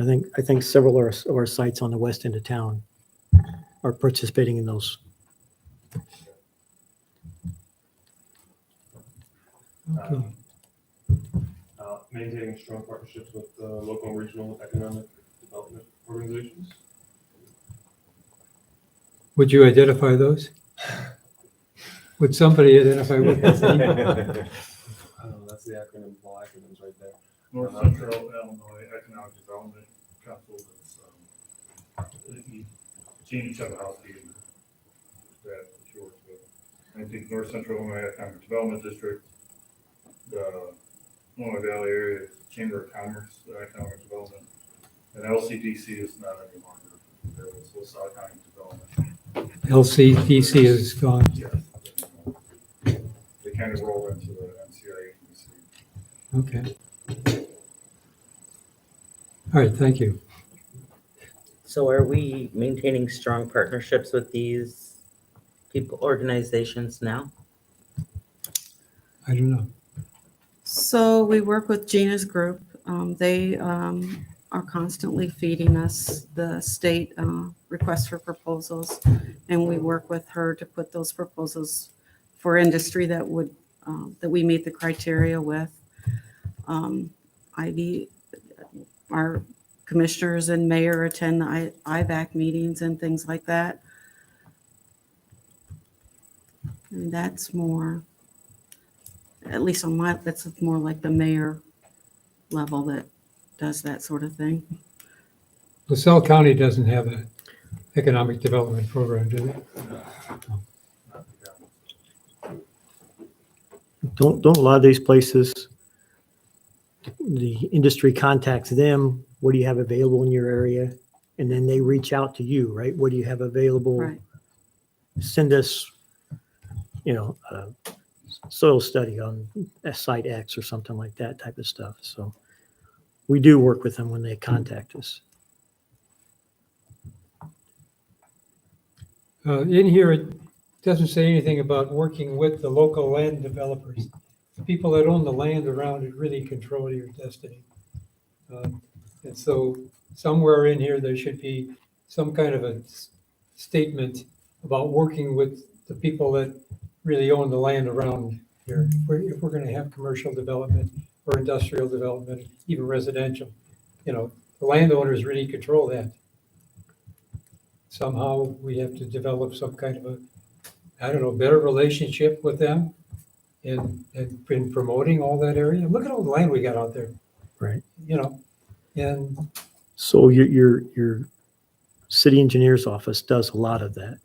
commercial. I think several of our sites on the west end of town are participating in those. okay. Maintaining strong partnerships with local and regional economic development organizations. Would you identify those? Would somebody identify what that's? That's the acronym, all acronyms right there. North Central Illinois Economic Development Council is, Gene Chebahowski and that she works with. I think North Central Illinois Economic Development District, the Illinois Valley Area Chamber of Commerce, Economic Development, and LCDC is not any longer there, it's Wausau County Development. LCDC is gone. Yes. They kind of roll into the NCI agency. Okay. All right, thank you. So are we maintaining strong partnerships with these people, organizations now? I don't know. So we work with Gina's group. They are constantly feeding us the state requests for proposals, and we work with her to put those proposals for industry that would that we meet the criteria with. IB, our commissioners and mayor attend the IVAC meetings and things like that. And that's more, at least on my, that's more like the mayor level that does that sort of thing. LaSalle County doesn't have an economic development program, do they? Don't a lot of these places, the industry contacts them, what do you have available in your area? And then they reach out to you, right? What do you have available? Right. Send us, a soil study on site X or something like that type of stuff. So we do work with them when they contact us. In here, it doesn't say anything about working with the local land developers. The people that own the land around it really control your destiny. And so somewhere in here, there should be some kind of a statement about working with the people that really own the land around here. If we're going to have commercial development or industrial development, even residential, the landowners really control that. Somehow we have to develop some kind of better relationship with them in promoting all that area. Look at all the land we got out there. Right. And So your city engineer's office does a lot of that.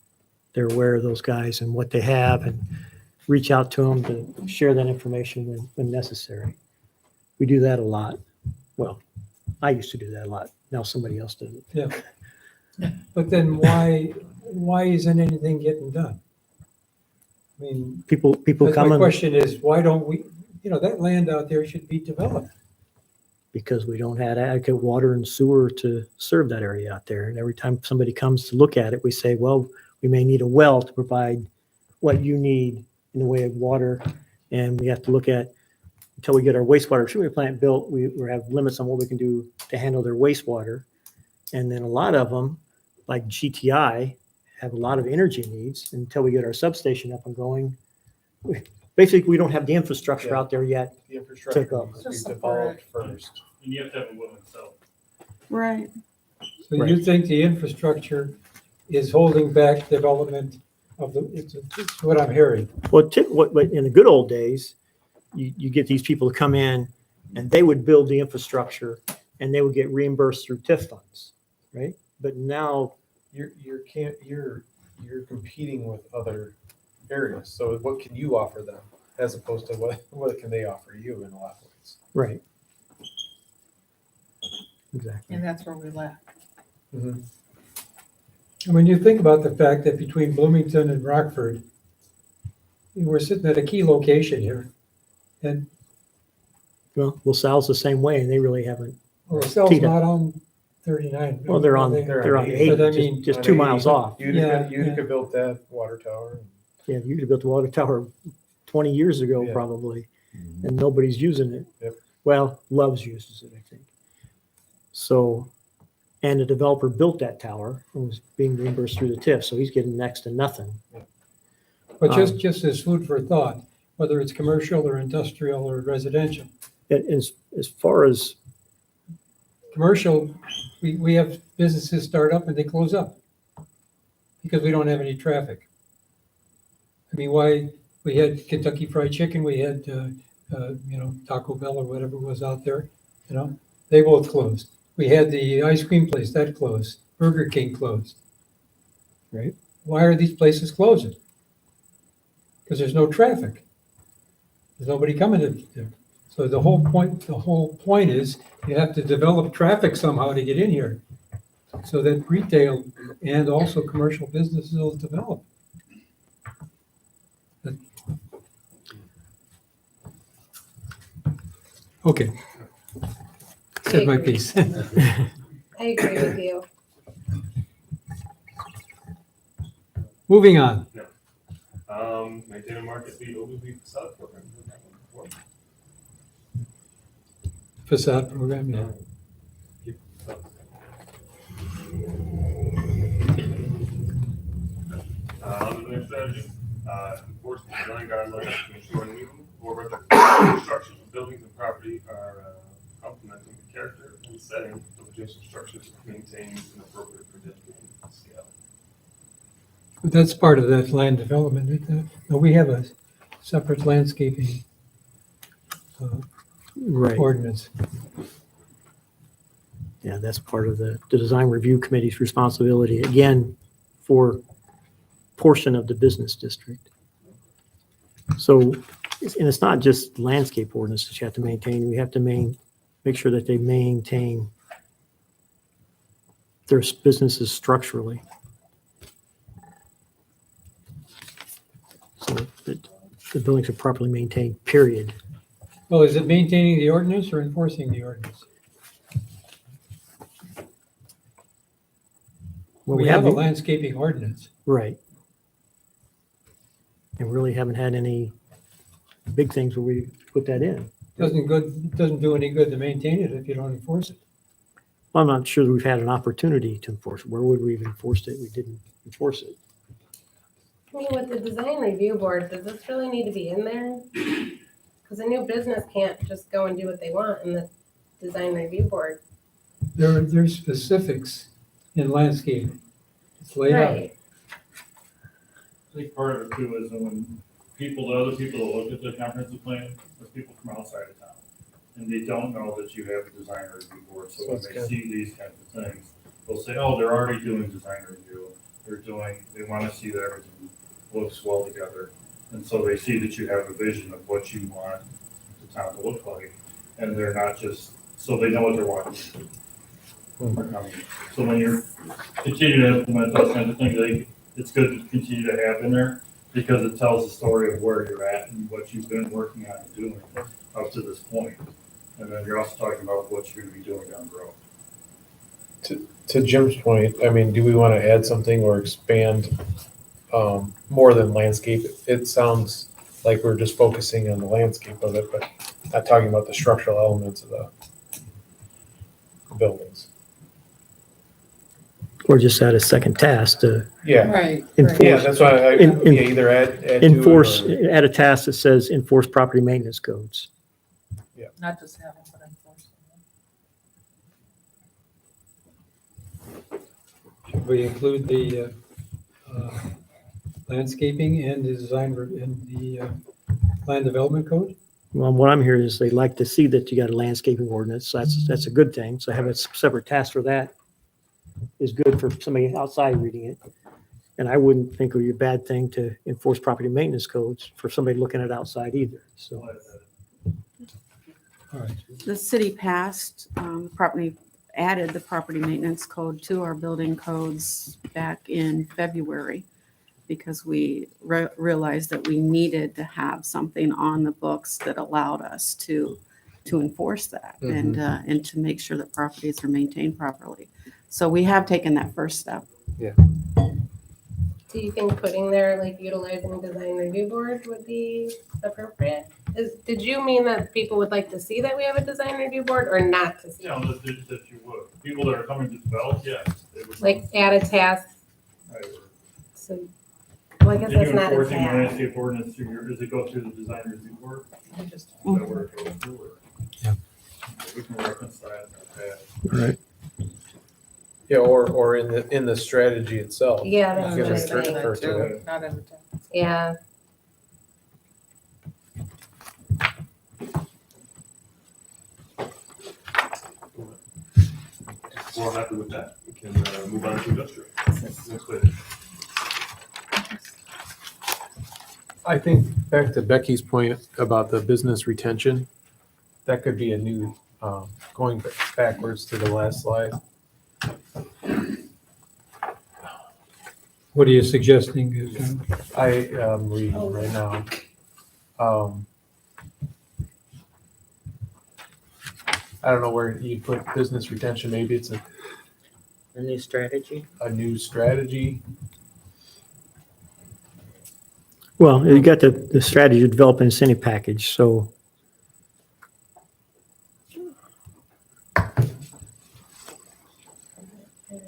They're aware of those guys and what they have and reach out to them to share that information when necessary. We do that a lot. Well, I used to do that a lot. Now somebody else does it. yeah. But then why isn't anything getting done? I mean, People my come in question is, why don't we, that land out there should be developed. because we don't have adequate water and sewer to serve that area out there. And every time somebody comes to look at it, we say, well, we may need a well to provide what you need in the way of water. And we have to look at, until we get our wastewater treatment plant built, we have limits on what we can do to handle their wastewater. And then a lot of them, like GTI, have a lot of energy needs. Until we get our substation up and going, basically, we don't have the infrastructure out there yet. The infrastructure go. needs to be developed first. And you have to have a will and sell. Right. So you think the infrastructure is holding back development of it's what I'm hearing. Well, in the good old days, you get these people to come in and they would build the infrastructure and they would get reimbursed through TIF funds, right? But now You're competing with other areas. So what can you offer them as opposed to what can they offer you in a lot of ways? right. Exactly. And that's where we lack. And when you think about the fact that between Bloomington and Rockford, we're sitting at a key location here, and Well, LaSalle's the same way, and they really haven't. LaSalle's Tita. not on 39. Well, they're on They're on 8, But I mean, just 2 miles off. Utica built that water tower. Yeah, you could have built the water tower 20 years ago, Yeah. probably, and nobody's using it. Yep. Well, Love's uses it, I think. So, and the developer built that tower and was being reimbursed through the TIF, so he's getting next to nothing. but just as food for thought, whether it's commercial or industrial or residential. And as far as, Commercial, we have businesses start up and they close up because we don't have any traffic. I mean, why, we had Kentucky Fried Chicken, we had, Taco Bell or whatever was out there, they both closed. We had the ice cream place, that closed. Burger King closed. Right. Why are these places closing? Because there's no traffic. There's nobody coming in there. So the whole point is you have to develop traffic somehow to get in here so that retail and also commercial businesses will develop. Okay. said my piece. I agree with you. Moving on. Maintain and market the Oglesby facade program. Facade program, yeah. Under their strategy, enforce the design guidelines to ensure new or retrofit structures of buildings and property are complementing the character and setting of adjacent structures, maintained and appropriate for designated scale. But that's part of that land development, isn't it? No, we have a separate landscaping Right. ordinance. Yeah, that's part of the design review committee's responsibility, again, for portion of the business district. So, and it's not just landscape ordinance that you have to maintain, we have to make sure that they maintain their businesses structurally. So that the buildings are properly maintained, period. Well, is it maintaining the ordinance or enforcing the ordinance? Well, We have a the- landscaping ordinance. Right. And really haven't had any big things where we put that in. Doesn't do any good to maintain it if you don't enforce it. I'm not sure that we've had an opportunity to enforce it. Where would we have enforced it? We didn't enforce it. I mean, with the design review board, does this really need to be in there? Because a new business can't just go and do what they want in the design review board. There's specifics in landscaping. It's laid out. Right. I think part of it too is when the other people that look at the comprehensive plan, there's people from outside of town. And they don't know that you have a design review board, so when they see these kinds of things, they'll say, oh, they're already doing design review. They want to see that everything looks well together. And so they see that you have a vision of what you want the town to look like. And they're not just, so they know what they're watching. So when you're continuing to implement those kinds of things, it's good to continue to have in there because it tells the story of where you're at and what you've been working on and doing up to this point. And then you're also talking about what you're gonna be doing down the road. To Jim's point, I mean, do we want to add something or expand more than landscape? It sounds like we're just focusing on the landscape of it, but not talking about the structural elements of the buildings. Or just add a second task to Yeah, Right. enforce. yeah, that's why I either add to it Enforce, or- add a task that says enforce property maintenance codes. Not just having, but enforcing. Should we include the landscaping and the design and the land development code? Well, what I'm hearing is they like to see that you got a landscaping ordinance. That's a good thing. So have a separate task for that is good for somebody outside reading it. And I wouldn't think it would be a bad thing to enforce property maintenance codes for somebody looking at outside either. So, All right. The city passed, added the property maintenance code to our building codes back in February because we realized that we needed to have something on the books that allowed us to enforce that and to make sure that properties are maintained properly. So we have taken that first step. Do you think putting there, like utilizing design review board would be appropriate? Did you mean that people would like to see that we have a design review board or not to see? You know, that you would. People that are coming to develop, yes. They would. Like add a task, Right. so, well, I guess that's Continue not a enforcing task. landscape ordinance does it go through the design review board? Is that where it goes through? Or- Yeah. We can reference that. right. Yeah, or in the strategy itself. Yeah, that's Give what us I'm certain saying. refer to it. Not every time. Yeah, We're happy with that. We can move on to industrial. Next page. I think back to Becky's point about the business retention, that could be a new, going backwards to the last slide. What are you suggesting? I am reading right now. I don't know where you'd put business retention, maybe it's A new strategy? a new strategy. Well, you got the strategy to develop an incentive package, so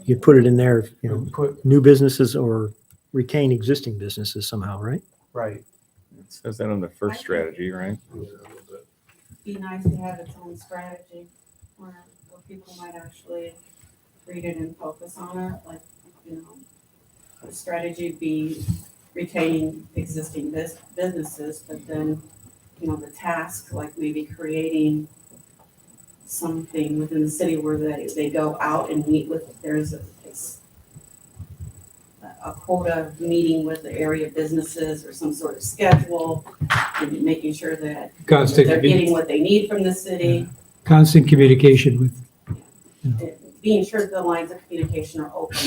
you put it in there, you know, Put, new businesses or retain existing businesses somehow, right? right. It says that on the first strategy, right? Be nice to have its own strategy where people might actually read it and focus on it, like, you know, the strategy be retaining existing businesses, but then, you know, the task, like maybe creating something within the city where they go out and meet with, there's a quota meeting with the area businesses or some sort of schedule, and making sure that Constant, they're getting what they need from the city, constant communication with, being sure that the lines of communication are open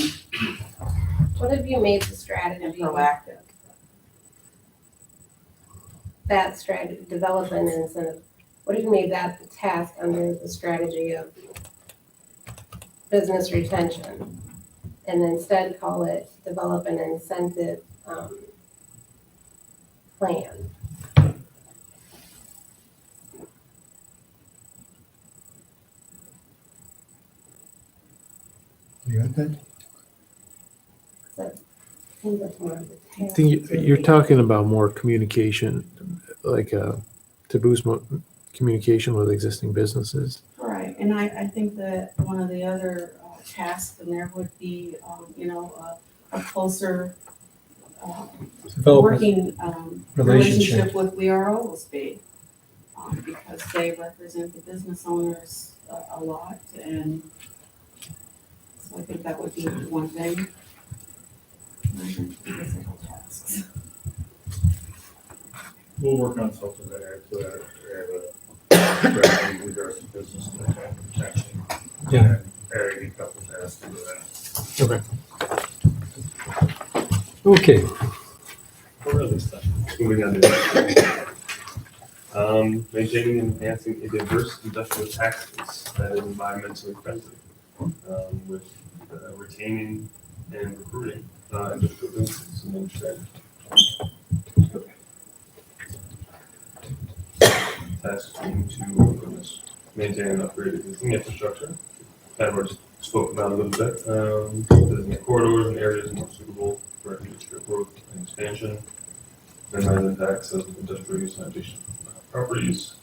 What have you made the and strategy, proactive. that strategy, development and incentive, what have you made that the task under the strategy of business retention? And instead call it develop an incentive, plan. you got that? Seems like more of the I task. think you're talking about more communication, like to boost communication with existing businesses. Right, and I think that one of the other tasks in there would be, you know, a closer Develop working relationship. relationship with We Are Oglesby, because they represent the business owners a lot, and so I think that would be one thing. Physical tasks. We'll work on something there to have a strategy with regards to business protection. Yeah. Area, a couple tasks to do that. Okay, What are these stuff? Moving on to maintaining and enhancing a diverse industrial tax base that is environmentally friendly, with retaining and recruiting industrial businesses and strategy. Task team to maintain and upgrade existing infrastructure. That was spoke about a little bit. Designate corridors and areas more suitable for industrial growth and expansion. Minimize impacts of industrial use on additional properties.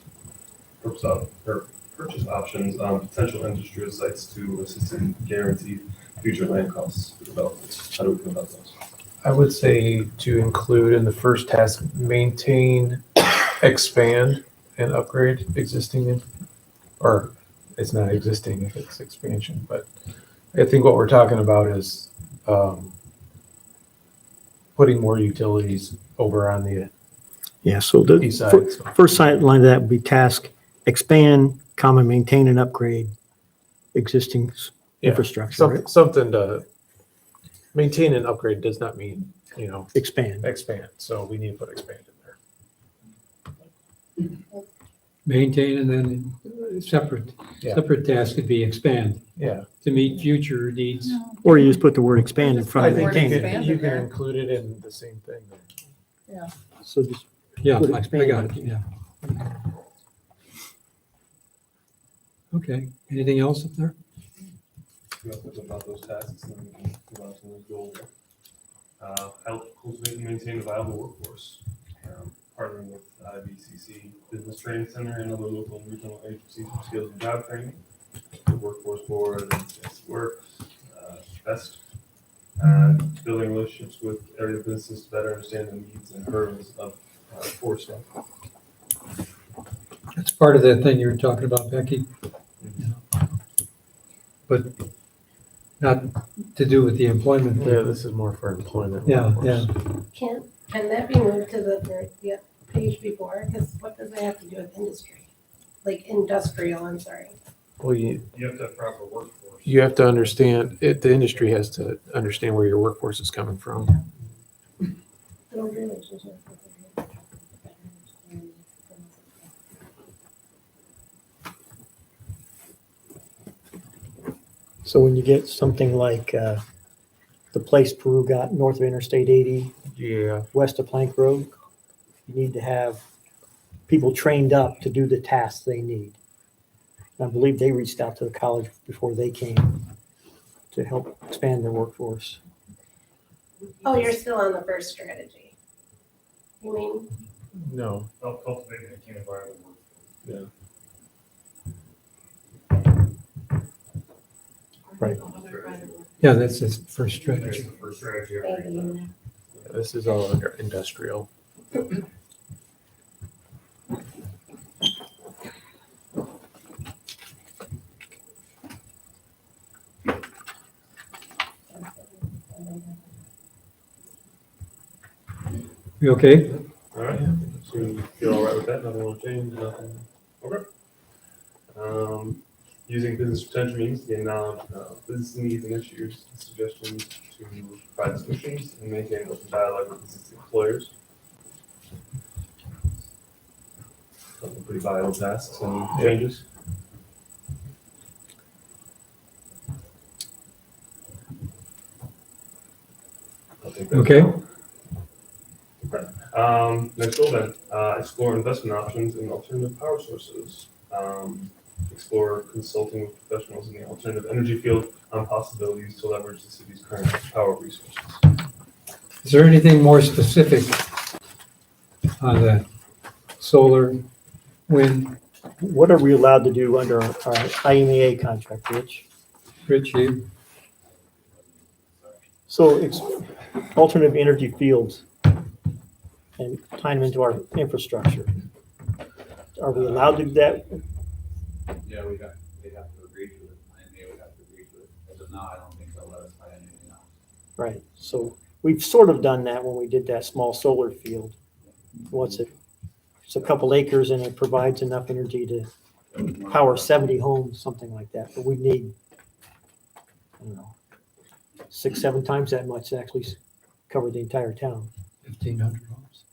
Purchase options on potential industrial sites to assist in guaranteed future land costs for development. How do we feel about those? I would say to include in the first task, maintain, expand, and upgrade existing, or it's not existing if it's expansion, but I think what we're talking about is putting more utilities over on the Yeah, so east side. So. first line of that would be task, expand, maintain and upgrade existing infrastructure, right? Something to maintain and upgrade does not mean, you know, Expand. expand. So we need to put expand in there. maintain and then separate task could be expand Yeah. to meet future needs. Or you just put the word expand in front I of think maintain. expand you in can there. include it in the same thing. So just Yeah, Put I expand. got it, yeah. Okay, anything else up there? You know, about those tasks, and then we can move on to the goal there. Help cultivate and maintain a viable workforce. Partnering with IBCC Business Training Center and other local and regional agencies for skills and job training. The workforce board, Best Works, Best, and building relationships with area businesses to better understand the needs and hurdles of force staff. That's part of that thing you were talking about, Becky. But not to do with the employment. Yeah, this is more for employment. Yeah, workforce. yeah. Can that be moved to the page before? Because what does that have to do with industry? Like industrial, I'm sorry. Well, you You have to have proper workforce. have to understand it. The industry has to understand where your workforce is coming from. Build relationships with the- So when you get something like the place Peru got north of Interstate 80, Yeah. west of Plank Road, you need to have people trained up to do the tasks they need. And I believe they reached out to the college before they came to help expand their workforce. Oh, you're still on the first strategy. You mean, No. Cultivating a team environment. Yeah. Right. Yeah, that's the first That's strategy. the first strategy. maybe, This is all under industrial. You okay? All right, so you feel all right with that? Nothing will change, nothing? Okay. Using business retention means to acknowledge business needs and issues, suggestions to provide solutions and maintain open dialogue with existing employers. Something pretty vital tasks and changes. I'll take that. Okay. Next goal then, explore investment options and alternative power sources. Explore consulting with professionals in the alternative energy field on possibilities to leverage the city's current power resources. Is there anything more specific on that? Solar, wind, What are we allowed to do under our IMEA contract, Rich? Rich, you? So it's alternative energy fields and tying them into our infrastructure. Are we allowed to do that? Yeah, they'd have to agree to it, and they would have to agree to it. As of now, I don't think they'll let us buy anything else. Right, so we've sort of done that when we did that small solar field. What's it? It's a couple acres and it provides enough energy to power 70 homes, something like that. But we need, I don't know, 6-7 times that much to actually cover the entire town. 1,500 homes.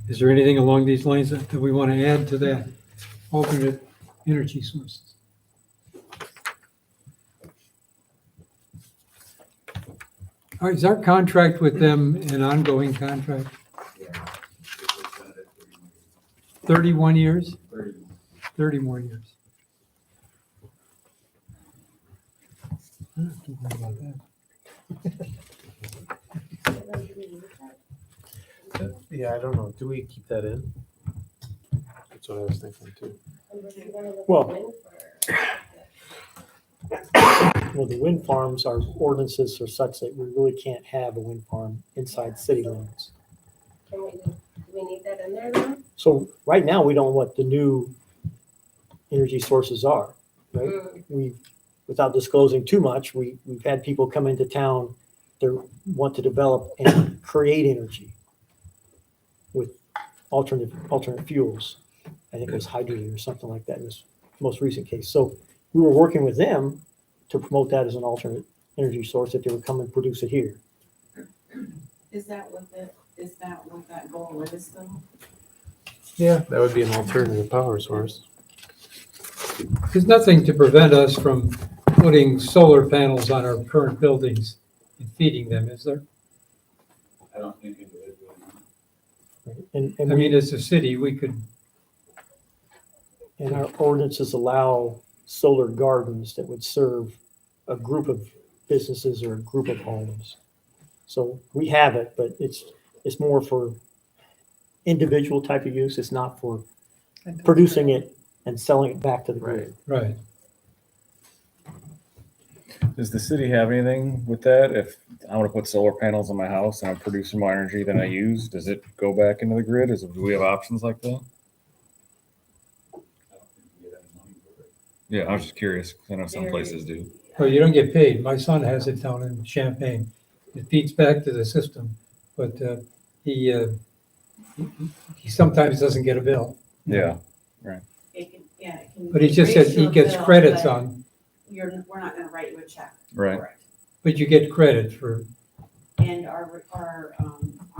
Is there anything along these lines that we want to add to that? Alternate energy sources? All right, is our contract with them an ongoing contract? Yeah. It's extended 31 years? 30. 30 more years. I don't have to worry about that. Yeah, I don't know. Do we keep that in? That's what I was thinking too. Well, Well, the wind farms, our ordinances are such that we really can't have a wind farm inside city limits. do we need that in there though? So right now, we don't know what the new energy sources are, right? Mm. Without disclosing too much, we've had people come into town that want to develop and create energy with alternate fuels. I think it was hydrogen or something like that in this most recent case. So we were working with them to promote that as an alternate energy source, that they would come and produce it here. Is that what that goal is though? Yeah, that would be an alternative power source. There's nothing to prevent us from putting solar panels on our current buildings and feeding them, is there? I don't think individually. And I mean, as a city, we could, and our ordinances allow solar gardens that would serve a group of businesses or a group of homes. So we have it, but it's more for individual type of use. It's not for producing it and selling it back to the grid. right. Does the city have anything with that? If I want to put solar panels on my house and I'm producing more energy than I use, does it go back into the grid? Do we have options like that? I don't think we get any money for it. Yeah, I was just curious, 'cause I know some places do. Well, you don't get paid. My son has it down in Champaign. It feeds back to the system, but he sometimes doesn't get a bill. Yeah. It can. But he just said raise he your gets bill, credits but on, we're not gonna write you a check. Right. for it. but you get credit for, And our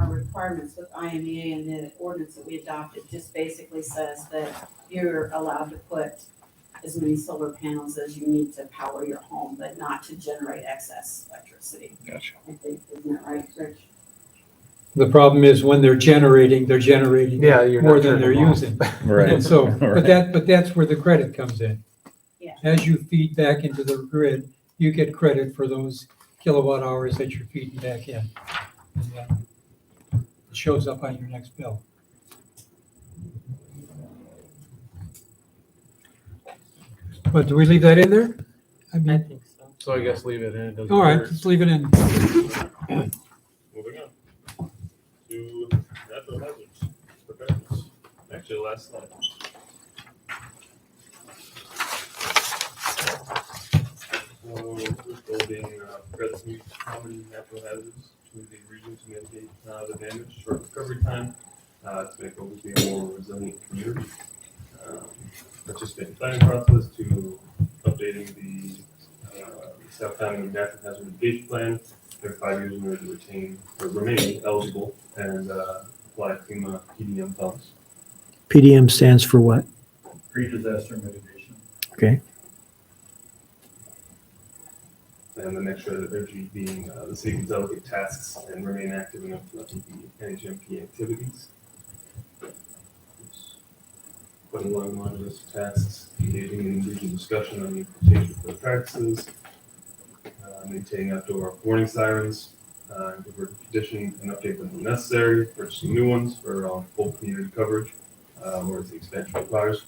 our requirements with IMEA and the ordinance that we adopted just basically says that you're allowed to put as many solar panels as you need to power your home, but not to generate excess electricity. Gotcha. I think, isn't that right, Rich? The problem is when they're generating Yeah, you're more not than turning they're them off. using. Right. And so, Right. but that's where the credit comes in. Yeah. As you feed back into the grid, you get credit for those kilowatt hours that you're feeding back in. And it shows up on your next bill. But do we leave that in there? I I mean, think so. So I guess leave it in, it doesn't all right, hurt. let's leave it in. Moving on to natural hazards preparedness. Actually, last slide. So, first goal being prepare to meet common natural hazards to the region to mitigate the damage, short recovery time, to make Oglesby a more resilient community. Participate in the planning process to updating the South County Natural Hazard Mitigation Plan. Every 5 years in order to retain or remain eligible and apply FEMA PDM funds. PDM stands for what? Pre-disaster mitigation. Okay. And then make sure that they're being the city can delegate tasks and remain active in implementing the NHMP activities. Putting along the line of those tasks, engaging in regional discussion on the implementation of the practices, maintaining outdoor warning sirens, condition and update them when necessary, purchasing new ones for full community coverage, or as the expansion requires.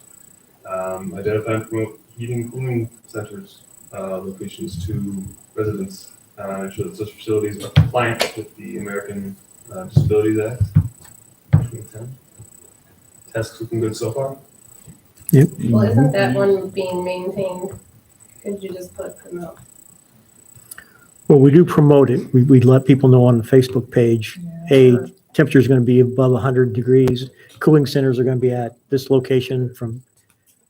Identify and promote heating and cooling centers locations to residents, ensure that such facilities are compliant with the American Disabilities Act 2010. Tasks looking good so far. Yep. Well, isn't that one being maintained? Could you just put promote? Well, we do promote it. We let people know on the Facebook page, hey, temperature is going to be above 100 degrees. Cooling centers are going to be at this location from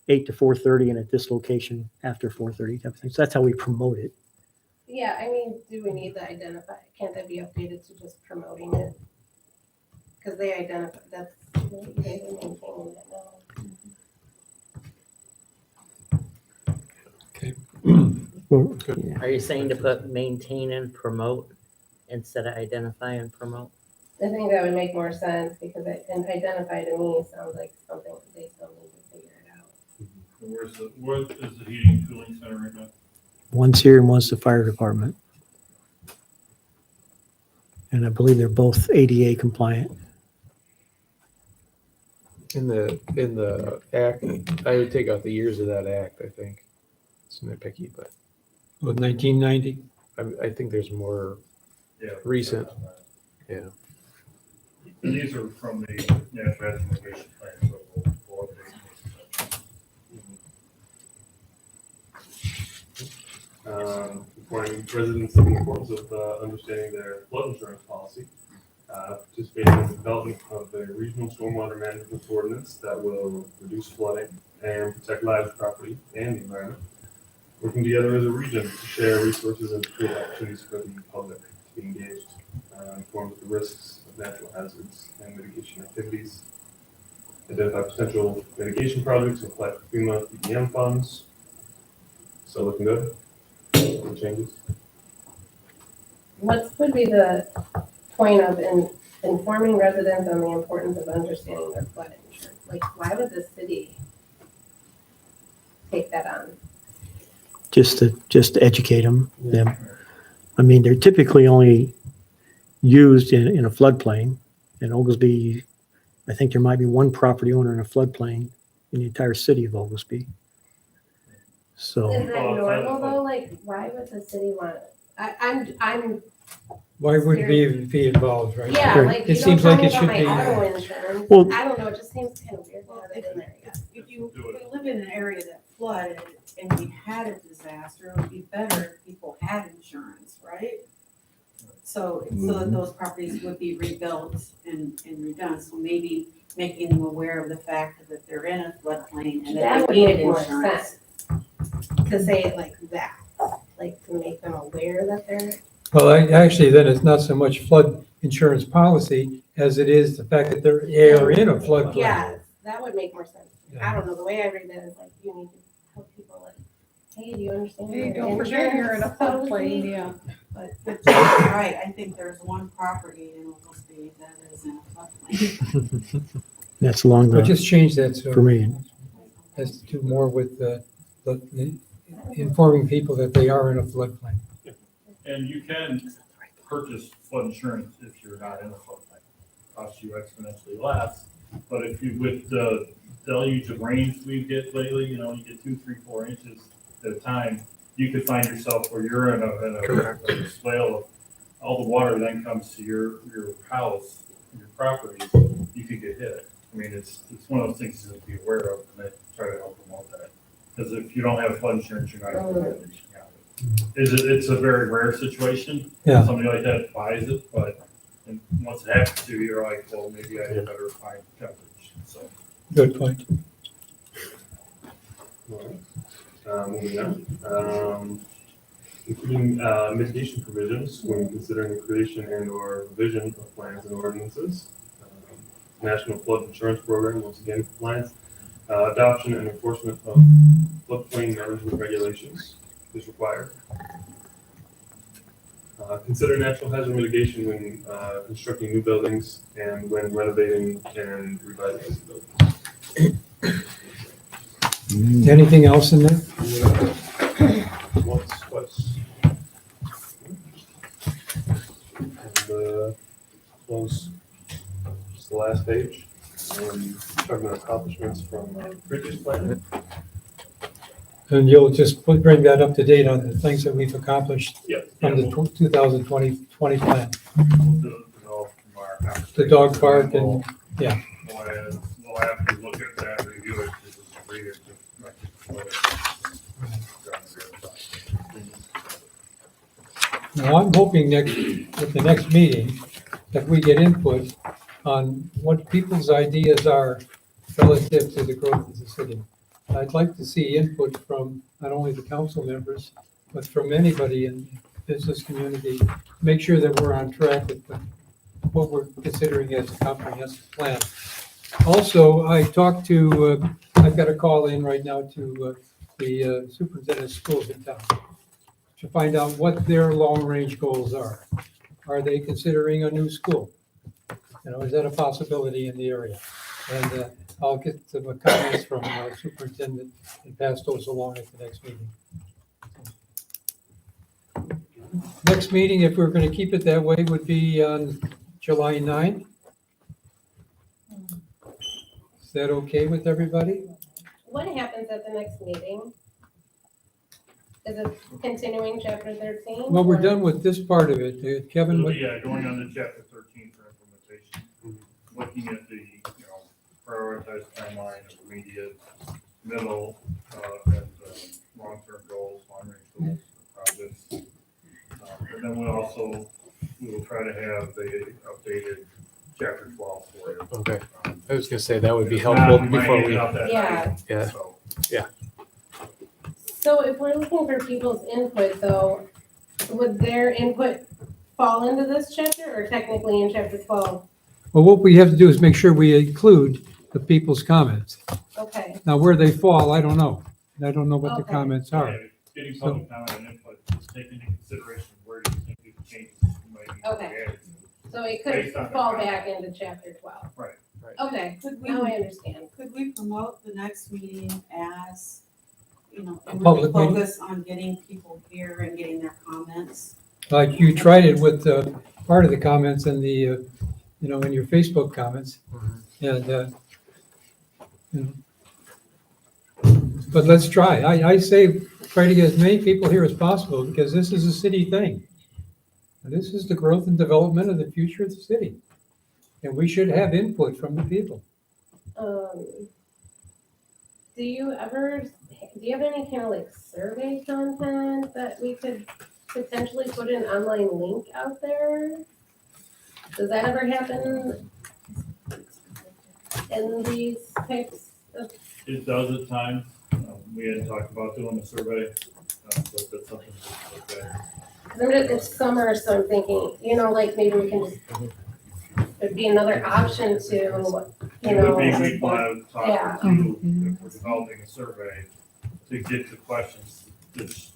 8 to 4:30 and at this location after 4:30 type of thing. So that's how we promote it. Yeah, I mean, do we need to identify, can't that be updated to just promoting it? Because they identify, that's, they're maintaining it now. Well, Are you saying to put maintain and promote instead of identify and promote? I think that would make more sense because and identify to me sounds like something they still need to figure it out. Where is the heating and cooling center right now? One's here and one's the fire department. And I believe they're both ADA compliant. In the act, I would take out the years of that act, I think. It's nitpicky, but With 1990, I think there's more Yeah. recent. Yeah. These are from the natural hazard mitigation plan, so we'll update these. Informing residents of the importance of understanding their flood insurance policy. Participating in the development of a regional stormwater management ordinance that will reduce flooding and protect lives, property, and the environment. Working together as a region to share resources and create opportunities for the public to be engaged, informed of the risks of natural hazards and mitigation activities. Identify potential mitigation projects and apply for FEMA PDM funds. So looking good. Any changes? What would be the point of informing residents on the importance of understanding their flood insurance? Like, why would the city take that on? Just to educate them. I mean, they're typically only used in a floodplain. In Oglesby, I think there might be one property owner in a floodplain in the entire city of Oglesby. So, Is that normal though? Like, why would the city want it? I'm why would it even be involved, right? yeah, like, It you seems don't like tell it me should about my be. auto insurance. Well- I don't know, it just seems kind of weird to have it in there, yeah. If you live in an area that flooded and we had a disaster, it would be better if people had insurance, right? So that those properties would be rebuilt and redone, so maybe making them aware of the fact that they're in a floodplain and That that would they need make more insurance. To say it like that, like to make them aware that they're, Well, actually, then it's not so much insurance policy as it is the fact that they are in a floodplain. Yes, that would make more sense. I don't know, the way I read that is like, you need to tell people like, hey, do you understand? Hey, your don't forget you're in a insurance policy?" floodplain, yeah. But you're right, I think there's one property in Oglesby that is in a floodplain. That's along But the, just change that so for me. has to do more with informing people that they are in a floodplain. And you can purchase flood insurance if you're not in a floodplain. Costs you exponentially less, but if you, with the deluge of rains we get lately, you know, you get 2, 3, 4 inches at a time, you could find yourself where you're in a swale of, all the water then comes to your house, your property, you could get hit. I mean, it's one of those things to be aware of, and they try to help promote that. Because if you don't have flood insurance, you're not going to get it. It's a very rare situation. Yeah. Somebody like that buys it, but and once it happens to you, you're like, well, maybe I had better find coverage. So Good point. Moving on. Including mitigation provisions when considering the creation and or revision of plans and ordinances. National Flood Insurance Program, once again, compliance. Adoption and enforcement of floodplain management regulations is required. Consider natural hazard mitigation when constructing new buildings and when renovating and revitalizing buildings. Anything else in there? Once, twice. And close, just the last page. Talking about accomplishments from previous plan. And you'll just bring that up to date on the things that we've accomplished Yep. from the 2020 plan. the dog park and- yeah. We'll have to look at that, review it, just read it, Now, I'm hoping at the next meeting, that we get input on what people's ideas are relative to the growth of the city. I'd like to see input from not only the council members, but from anybody in the business community, make sure that we're on track with what we're considering as a comprehensive plan. Also, I talked to, I've got a call in right now to the superintendent of schools in town to find out what their long-range goals are. Are they considering a new school? You know, is that a possibility in the area? And I'll get some comments from our superintendent and pass those along at the next meeting. Next meeting, if we're going to keep it that way, would be on July 9th. Is that okay with everybody? What happens at the next meeting? Is it continuing chapter 13? Well, we're or- done with this part of it. Kevin, So, what- yeah, going on to chapter 13 for implementation, looking at the, prioritized timeline of immediate, middle, and long-term goals, long-range goals, projects. And then we will try to have the updated chapter 12 for you. Okay. I was gonna say that would be If not, helpful we might before get it we, out that Yeah. night, Yeah. so. So if we're looking for people's input though, would their input fall into this chapter or technically in chapter 12? well, what we have to do is make sure we include the people's comments. Okay, Now, where they fall, I don't know. I don't know what the Okay. comments are. Yeah, getting public comment and input, just taking into consideration where you think the changes might be Okay. added. so it Based could on the fall comment. back into chapter 12. Right. Okay, Could now I we, understand. could we promote the next meeting as, and A really public meeting? focus on getting people here and getting their comments? Like you tried it with part of the comments in the, in your Facebook comments. And, but let's try. I say try to get as many people here as possible because this is a city thing. And this is the growth and development of the future of the city. And we should have input from the people. Do you have any kind of like survey content that we could potentially put an online link out there? Does that ever happen in these types of? It does at times. We hadn't talked about doing a survey, but that's something to look at. 'cause it's summer, so I'm thinking, you know, like maybe we can just, it'd be another option to, you It would be, know. we want to Yeah. talk to you, if we're developing a survey, to get the questions that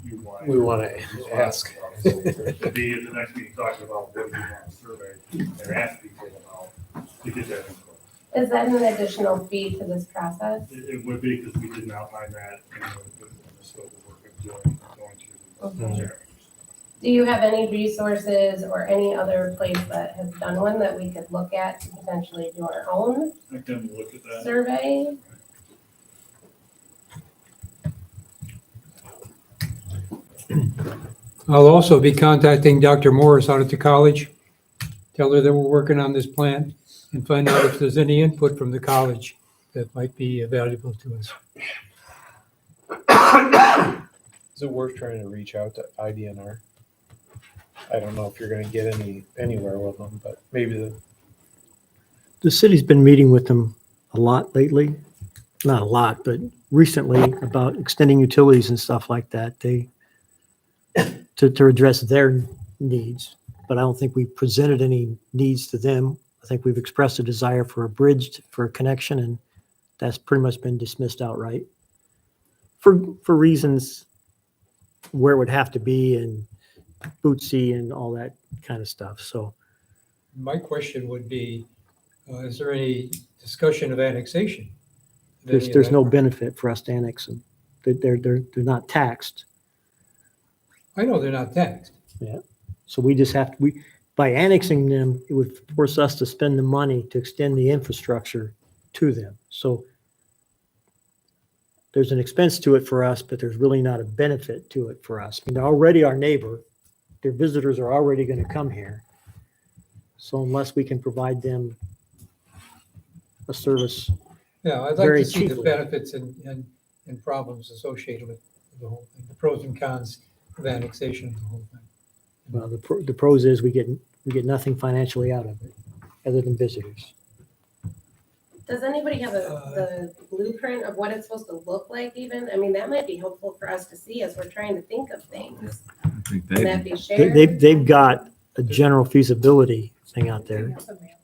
you want. We want to ask. So to be at the next meeting talking about what you want to survey and ask people about, to get that info. Is that an additional fee to this process? It would be, because we didn't outline that in the scope of work of going through these chapters. Do you have any resources or any other place that has done one that we could look at to potentially do our own I can look at that. survey? I'll also be contacting Dr. Morris out at the college. Tell her that we're working on this plan and find out if there's any input from the college that might be valuable to us. Is it worth trying to reach out to IDNR? I don't know if you're gonna get anywhere with them, but maybe The city's been meeting with them a lot lately. Not a lot, but recently about extending utilities and stuff like that. To address their needs. But I don't think we've presented any needs to them. I think we've expressed a desire for a bridge, for a connection, and that's pretty much been dismissed outright. For reasons where it would have to be and Bootsy and all that kind of stuff. So My question would be, is there any discussion of annexation? of any of there's that? no benefit for us to annex them. They're not taxed. I know they're not taxed. So we just have to, by annexing them, it would force us to spend the money to extend the infrastructure to them. So there's an expense to it for us, but there's really not a benefit to it for us. I mean, they're already our neighbor. Their visitors are already going to come here. So unless we can provide them a service, Yeah, I'd like Very to see the cheaply. benefits and problems associated with the whole thing, the pros and cons of annexation of the whole thing. well, the pros is we get nothing financially out of it, other than visitors. Does anybody have the blueprint of what it's supposed to look like even? I mean, that might be helpful for us to see as we're trying to think of things. Can that be shared? They've got a general feasibility thing out there.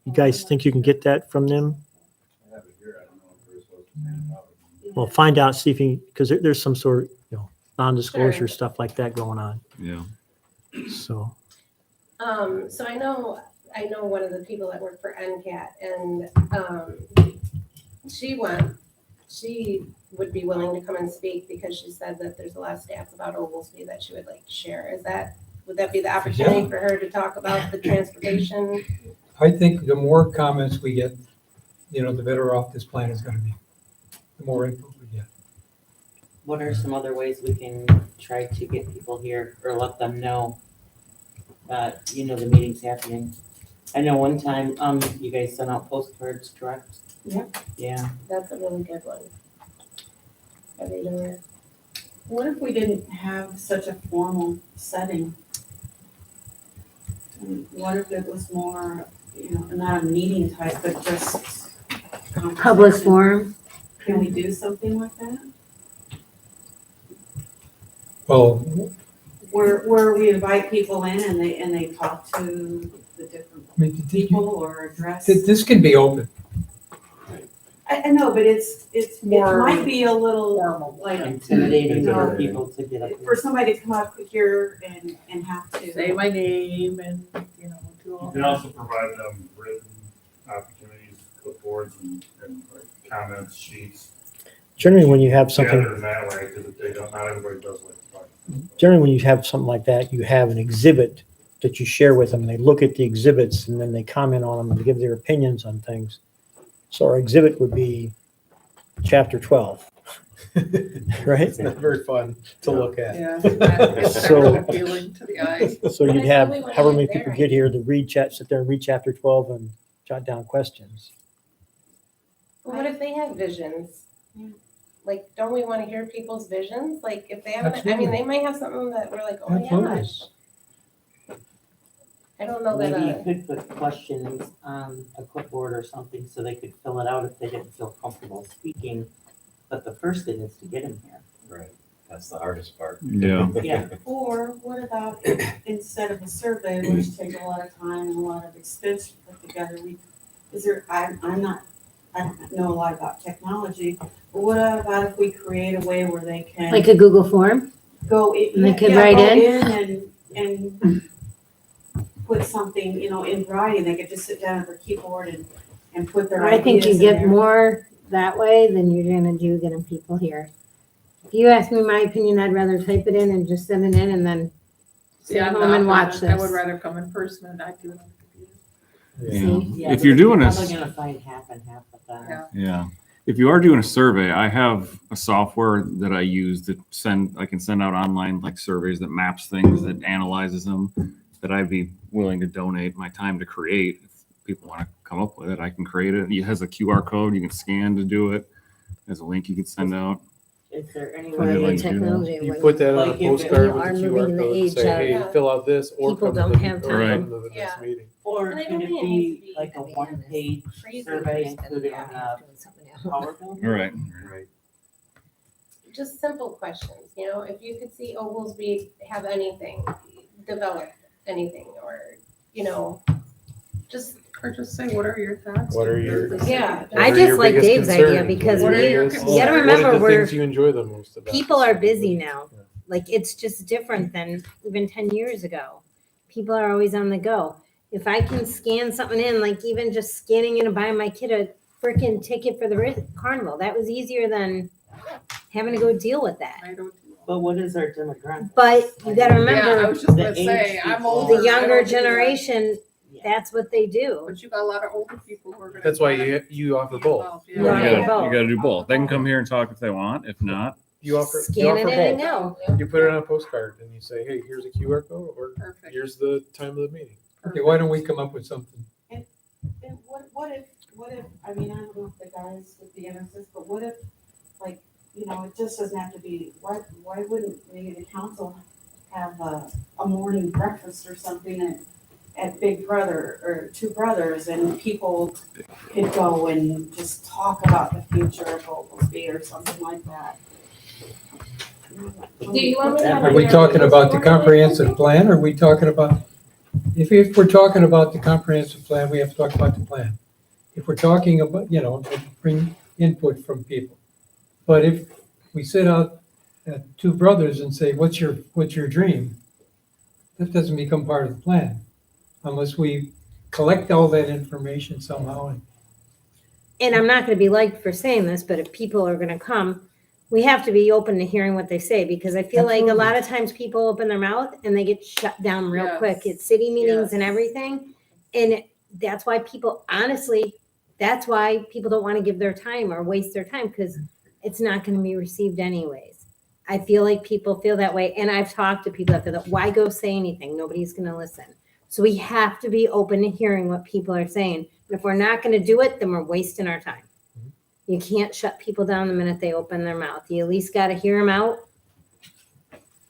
You guys think you can get that from them? I have it here, I don't know if we're supposed to hand it out. Well, find out, see if you, because there's some sort of, non-disclosure Sure. stuff like that going on. Yeah. So, So I know one of the people that work for NCAT, and she would be willing to come and speak because she said that there's a lot of stats about Oglesby that she would like to share. Would that be the opportunity Yeah. for her to talk about the transportation? I think the more comments we get, the better off this plan is gonna be. The more input we get. What are some other ways we can try to get people here or let them know that, the meeting's happening? I know one time, you guys sent out postcards, correct? Yep. Yeah. That's a really good one. Everywhere. What if we didn't have such a formal setting? And what if it was more, not a meeting type, but just Public conversation? forum. Can we do something like that? Well, Where we invite people in and they talk to the different I mean, people or address? this can be open. I know, but it More might be a little formal. like, Intimidating for Intimidating. people to get up. for somebody to come up here and have to. Say my name and, do all You can that. also provide them written opportunities, clipboards and like comments, sheets. generally when you have something, Gather in that way, because if they don't, not everybody does like to talk. generally when you have something like that, you have an exhibit that you share with them, and they look at the exhibits, and then they comment on them and give their opinions on things. So our exhibit would be chapter 12, right? it's not very fun to look at. Yeah. It's So- kind of appealing to the eyes. So But you'd I have thought we wanted however it many there, people I get here to sit there and read chapter 12 and jot down questions. Well, what if they have visions? Like, don't we want to hear people's visions? Like, if they have, Absolutely. they might have something that we're like, oh my Absolutely. gosh. I don't know Maybe you that, could put questions on a clipboard or something so they could fill it out if they didn't feel comfortable speaking. But the first thing is to get them here. Right. That's the hardest part. Yeah. Yeah. Or what about instead of a survey, which takes a lot of time and a lot of expense to put together, I'm not, I don't know a lot about technology, but what about if we create a way where they can Like a Google form? go in? And they could yeah, write go in? and put something, in writing, they could just sit down at their keyboard and put their I think you ideas in get there. more that way than you're gonna do getting people here. If you ask me my opinion, I'd rather type it in and just send it in and then stay Yeah, I'm home the and watch opposite. I would this. rather come in person and not do it on the computer. See? Yeah, If but you're doing a, Probably gonna find half and half of that. Yeah. yeah, if you are doing a survey, I have a software that I use to I can send out online like surveys that maps things, that analyzes them, that I'd be willing to donate my time to create. If people want to come up with it, I can create it. It has a QR code you can scan to do it. There's a link you can send out. Is there any Would you way? like to do that? Technology, You when put that on a Like if it- postcard We are with a moving QR in the code, and age say, of hey, fill out this or people come to don't the, have or time. come to the next meeting. Or And I could don't it think it needs to be be, like a to be honest, one-page crazy survey ways that included in I'm a doing something else. PowerPoint? Right. Right. just simple questions, if you could see Oglesby have anything, develop anything, or, just, Or just say, what are your thoughts? What are your- yeah. What I are just your like biggest Dave's idea concerns? because What are we- your you biggest- gotta remember what are the we're- things you enjoy the most about People the are city? busy now. Yeah. Like, it's just different than even 10 years ago. People are always on the go. If I can scan something in, like even just scanning in and buying my kid a freaking ticket for the carnival, that was easier than having to go deal with that. I don't. But what is our demographic? But you gotta Yeah, I remember, was just the gonna say, age I'm people- older. the I younger don't do that. generation, Yeah. that's what they do. But you got a lot of older people who are gonna. That's why wanna you offer be both. involved, Yeah. You Right. gotta, you gotta do both. They can come here and talk if they want. If not, You offer Scan it in and both. go. You put it on a postcard and you say, hey, here's a QR code, or Perfect. here's the time of the meeting. Okay, why don't we come up with something? And what if, I mean, I don't know if the guys would be interested, but what if, like, it just doesn't have to be, why wouldn't maybe the council have a morning breakfast or something at Big Brother or Two Brothers, and people could go and just talk about the future of Oglesby or something like that? Do you want me to have Are we a- talking about the comprehensive plan, or are we talking about, if we're talking about the comprehensive plan, we have to talk about the plan. If we're talking about, bring input from people. But if we sit out at Two Brothers and say, what's your dream? That doesn't become part of the plan unless we collect all that information somehow. And I'm not gonna be liked for saying this, but if people are gonna come, we have to be open to hearing what they say, because I feel like a lot of times people open their mouth and they get shut down real Yes. quick at city meetings and Yes. everything. And that's why people, honestly, that's why people don't want to give their time or waste their time, because it's not gonna be received anyways. I feel like people feel that way, and I've talked to people that feel that, why go say anything? Nobody's gonna listen. So we have to be open to hearing what people are saying. And if we're not gonna do it, then we're wasting our time. You can't shut people down the minute they open their mouth. You at least gotta hear them out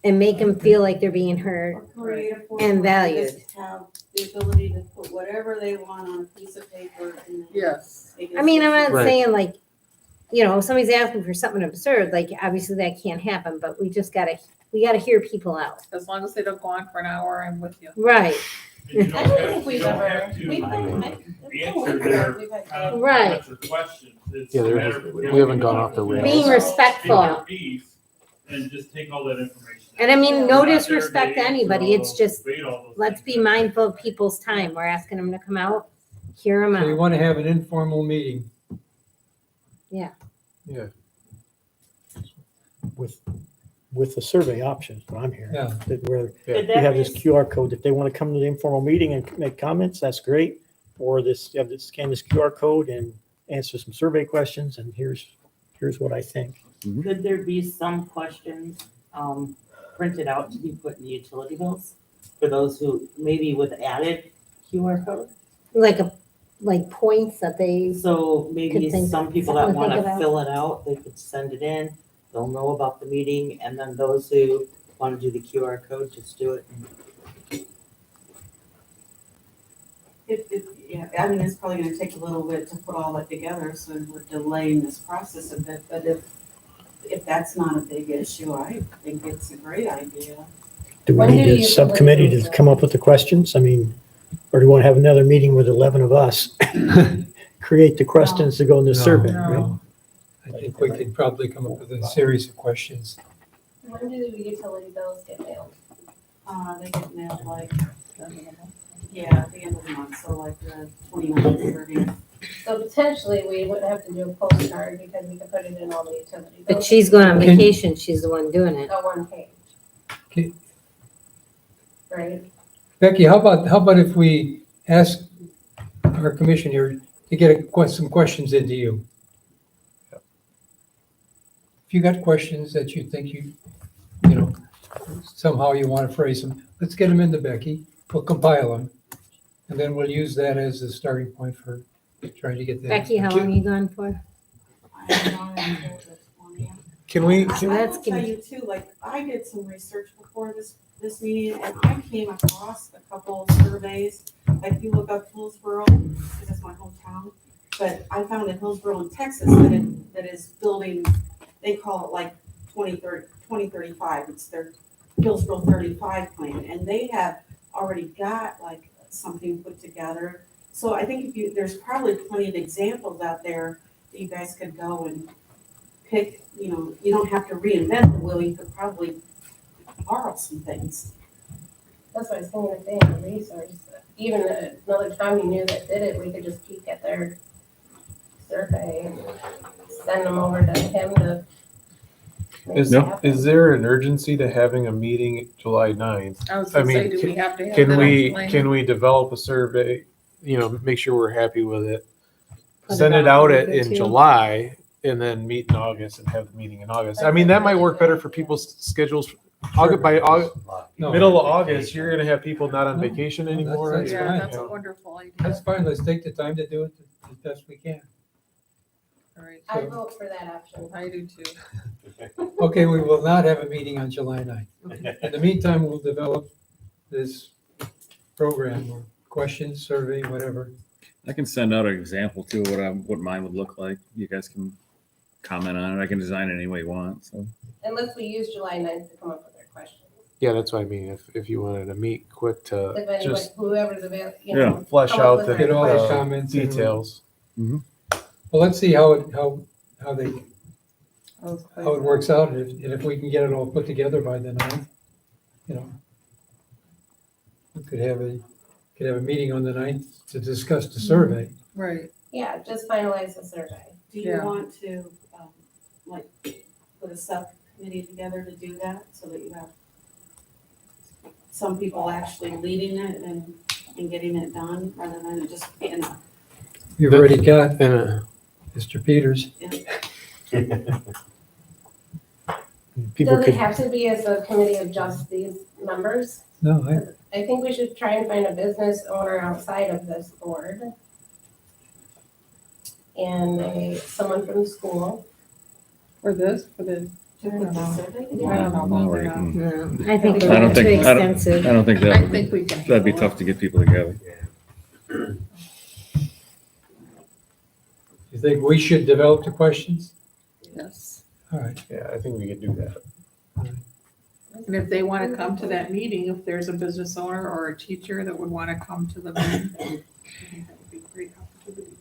and make them feel like they're being heard. Or create a form And where they valued. just have the ability to put whatever they want on a piece of paper and then. Yes. they can I mean, I'm not Right. saying like, if somebody's asking for something absurd, like obviously that can't happen, but we gotta hear people out. As long as they don't go on for an hour, I'm with you. Right, I don't think we've ever, we've been, Answer their we've had. Right. questions. It's Yeah, a there matter is- of we giving haven't them gone off the rails. being respectful. Take your piece and just take all that information. And I mean, We're no not there disrespect to to anybody, it's just, debate all those let's things. be mindful of people's time. We're asking them to come out, hear them So you out. want to have an informal meeting. Yeah. With the survey options, what I'm hearing. Yeah. That where Could we that have be this QR code, if they want to come to the informal meeting and make comments, that's great. Or you have to scan this QR code and answer some survey questions, and here's what I think. Could there be some questions printed out to be put in the utility bills for those who maybe with added QR code? Like points that they, So maybe Could think- some people that something to want think to about. fill it out, they could send it in. They'll know about the meeting, and then those who want to do the QR code, just do it. Yeah, I mean, it's probably gonna take a little bit to put all that together, so we're delaying this process a bit, but if if that's not a big issue, I think it's a great idea. Do we When do need a you subcommittee deliver to come up with the questions? I mean, or do you want to have another meeting with 11 of us? Create the questions to go in the No, survey, No. right? no. I think we could probably come up with a series of questions. When do the utility bills get mailed? They get mailed like, at the end of the month, so like the 29th, 30th. So potentially, we would have to do a postcard because we could put it in all the utility bills. But she's going on vacation, she's the one doing it. A one page. Okay. Right? Becky, how about if we ask our commission here to get some questions into you? If you got questions that you think you know, somehow you want to phrase them, let's get them into Becky. We'll compile them. And then we'll use that as the starting point for trying to get that. Becky, how long are you gone for? I'm not until the 20th. Can we, So I that's will tell you too, like, I did some research before this meeting, and I came across a couple of surveys. Like, if you look up Hillsborough, because it's my hometown, but I found in Hillsborough in Texas that is building, they call it like 2035. It's their Hillsborough 35 plan, and they have already got like something put together. So I think there's probably plenty of examples out there that you guys could go and pick, you don't have to reinvent the wheel, you could probably borrow some things. That's what I was thinking if they had a resource. Even another town you knew that did it, we could just peek at their survey and send them over to him to. make is, it happen. is there an urgency to having a meeting July 9th? I was I gonna say, mean, do we have to have Can that we, online? can we develop a survey, make sure we're happy with it? Put Send it it out out in in June. July and then meet in August and have the meeting in August. I mean, that might work better for people's schedules. By August, No, middle of August, you're gonna have people not on No, vacation that's- anymore. that's Yeah, fine. that's a wonderful idea. That's fine. Let's take the time to do it as best we can. All right, I vote for that option. I do too. Okay, we will not have a meeting on July 9th. In the meantime, we'll develop this program or questions, survey, whatever. I can send out an example too, what mine would look like. You guys can comment on it. I can design it any way you want, so. Unless we use July 9th to come up with their questions. Yeah, that's what I mean. If you wanted to meet quick to If anybody, just whoever's available, Yeah. flesh come up out with the their Get all the uh, comments in. details. Well, let's see how it works out, and if we can get it all put together by the 9th, we could have a meeting on the 9th to discuss the survey. Right, Yeah, just finalize the survey. Do you Yeah. want to, like, put a subcommittee together to do that, so that you have some people actually leading it and getting it done, rather than it just being a, You've already got And Mr. Peters. People Does it could, have to be as a committee of just these members? No, I think we should try and find a business owner outside of this board. And someone from the school. for this, for the, to put the survey I together. don't know No, about we that. can- No, I think I don't it's too think- extensive. I don't think I think we can. that'd be handle it. tough to get people together. You think we should develop the questions? Yes, All right. yeah, I think we could do that. and if they want to come to that meeting, if there's a business owner or a teacher that would want to come to the meeting, I think that would be a great opportunity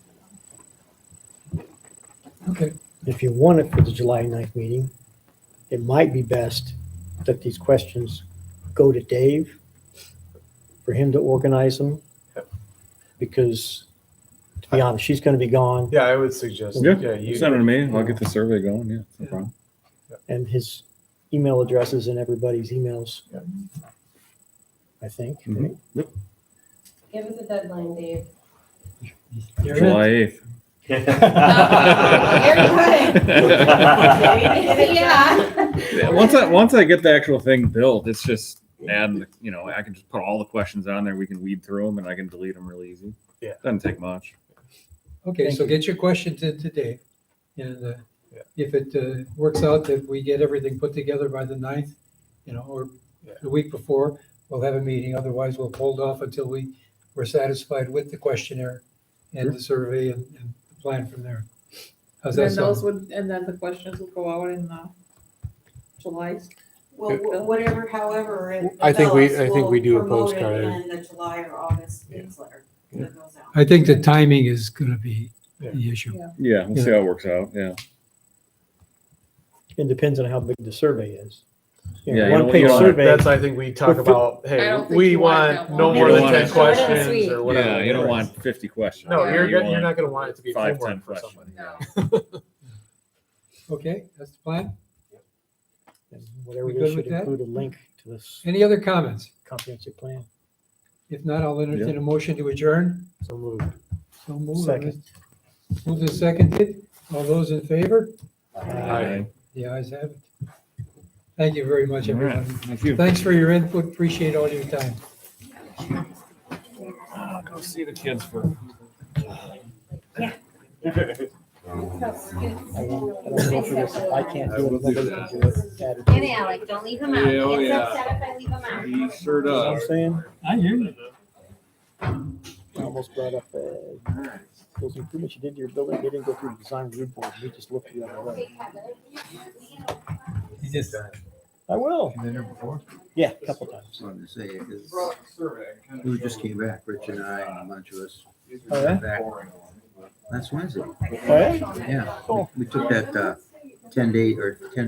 for them. Okay. if you want it for the July 9th meeting, it might be best that these questions go to Dave for him to organize them. Yep. Because, to be honest, she's gonna be gone, Yeah, I would suggest. Yeah, you send it to me. I'll get the survey going. Yeah, no problem. and his email address is in everybody's emails. Yep. I think. Mhm. right? Give us a deadline, Dave. You're it. July 8th. Yeah. Once I get the actual thing built, it's just adding, I can just put all the questions on there. We can weed through them and I can delete them really easy. Yeah. Doesn't take much. Okay, so get your questions in today. And if it works out that we get everything put together by the 9th, or the week before, we'll have a meeting. Otherwise, we'll hold off until we're satisfied with the questionnaire and the survey and the plan from there. How's And that then those sound? would, and then the questions would go out in July. Well, whatever, however it I think we develops, do a we'll promote it postcard. in the July or August newsletter that goes out. I think the timing is gonna be the issue. Yeah, we'll see how it works out, yeah. It depends on how big the survey is. You know, Yeah, you don't- one-page you don't- survey. That's, I think we talk about, I hey, don't think we you want want that no long. more You than don't 10 want it- Short and questions sweet. or whatever. Yeah, you don't want 50 questions. No, Yeah. you're not gonna want it to be 5, 10 homework for questions. somebody. No. Okay, that's the plan. And whatever We it good is with should that? include a link to this Any other comments? comprehensive plan. If not, I'll entertain a motion to adjourn. So moved. So moved. Second. Moved and seconded. All those in favor? Aye. The ayes have it. Thank you very much, All right, everybody. thank you. Thanks for your input. Appreciate all your time. I'll go see the kids for. I don't know for this, if I can't do it, nobody can do it. Saturday. And Alec, don't leave him out. Yeah, oh, It's yeah. upset if I leave him out. He sure You know what I'm does. saying? I hear you. I almost brought up, those improvements you did to your building, they didn't go through the design review board, we just looked the other way. You just, I will, been there before? yeah, a couple times. Wanted to say, because we just came back, Rich and I and a bunch of us. Oh, yeah? Back last Wednesday. Oh, yeah? Yeah, we took that 10-day or 10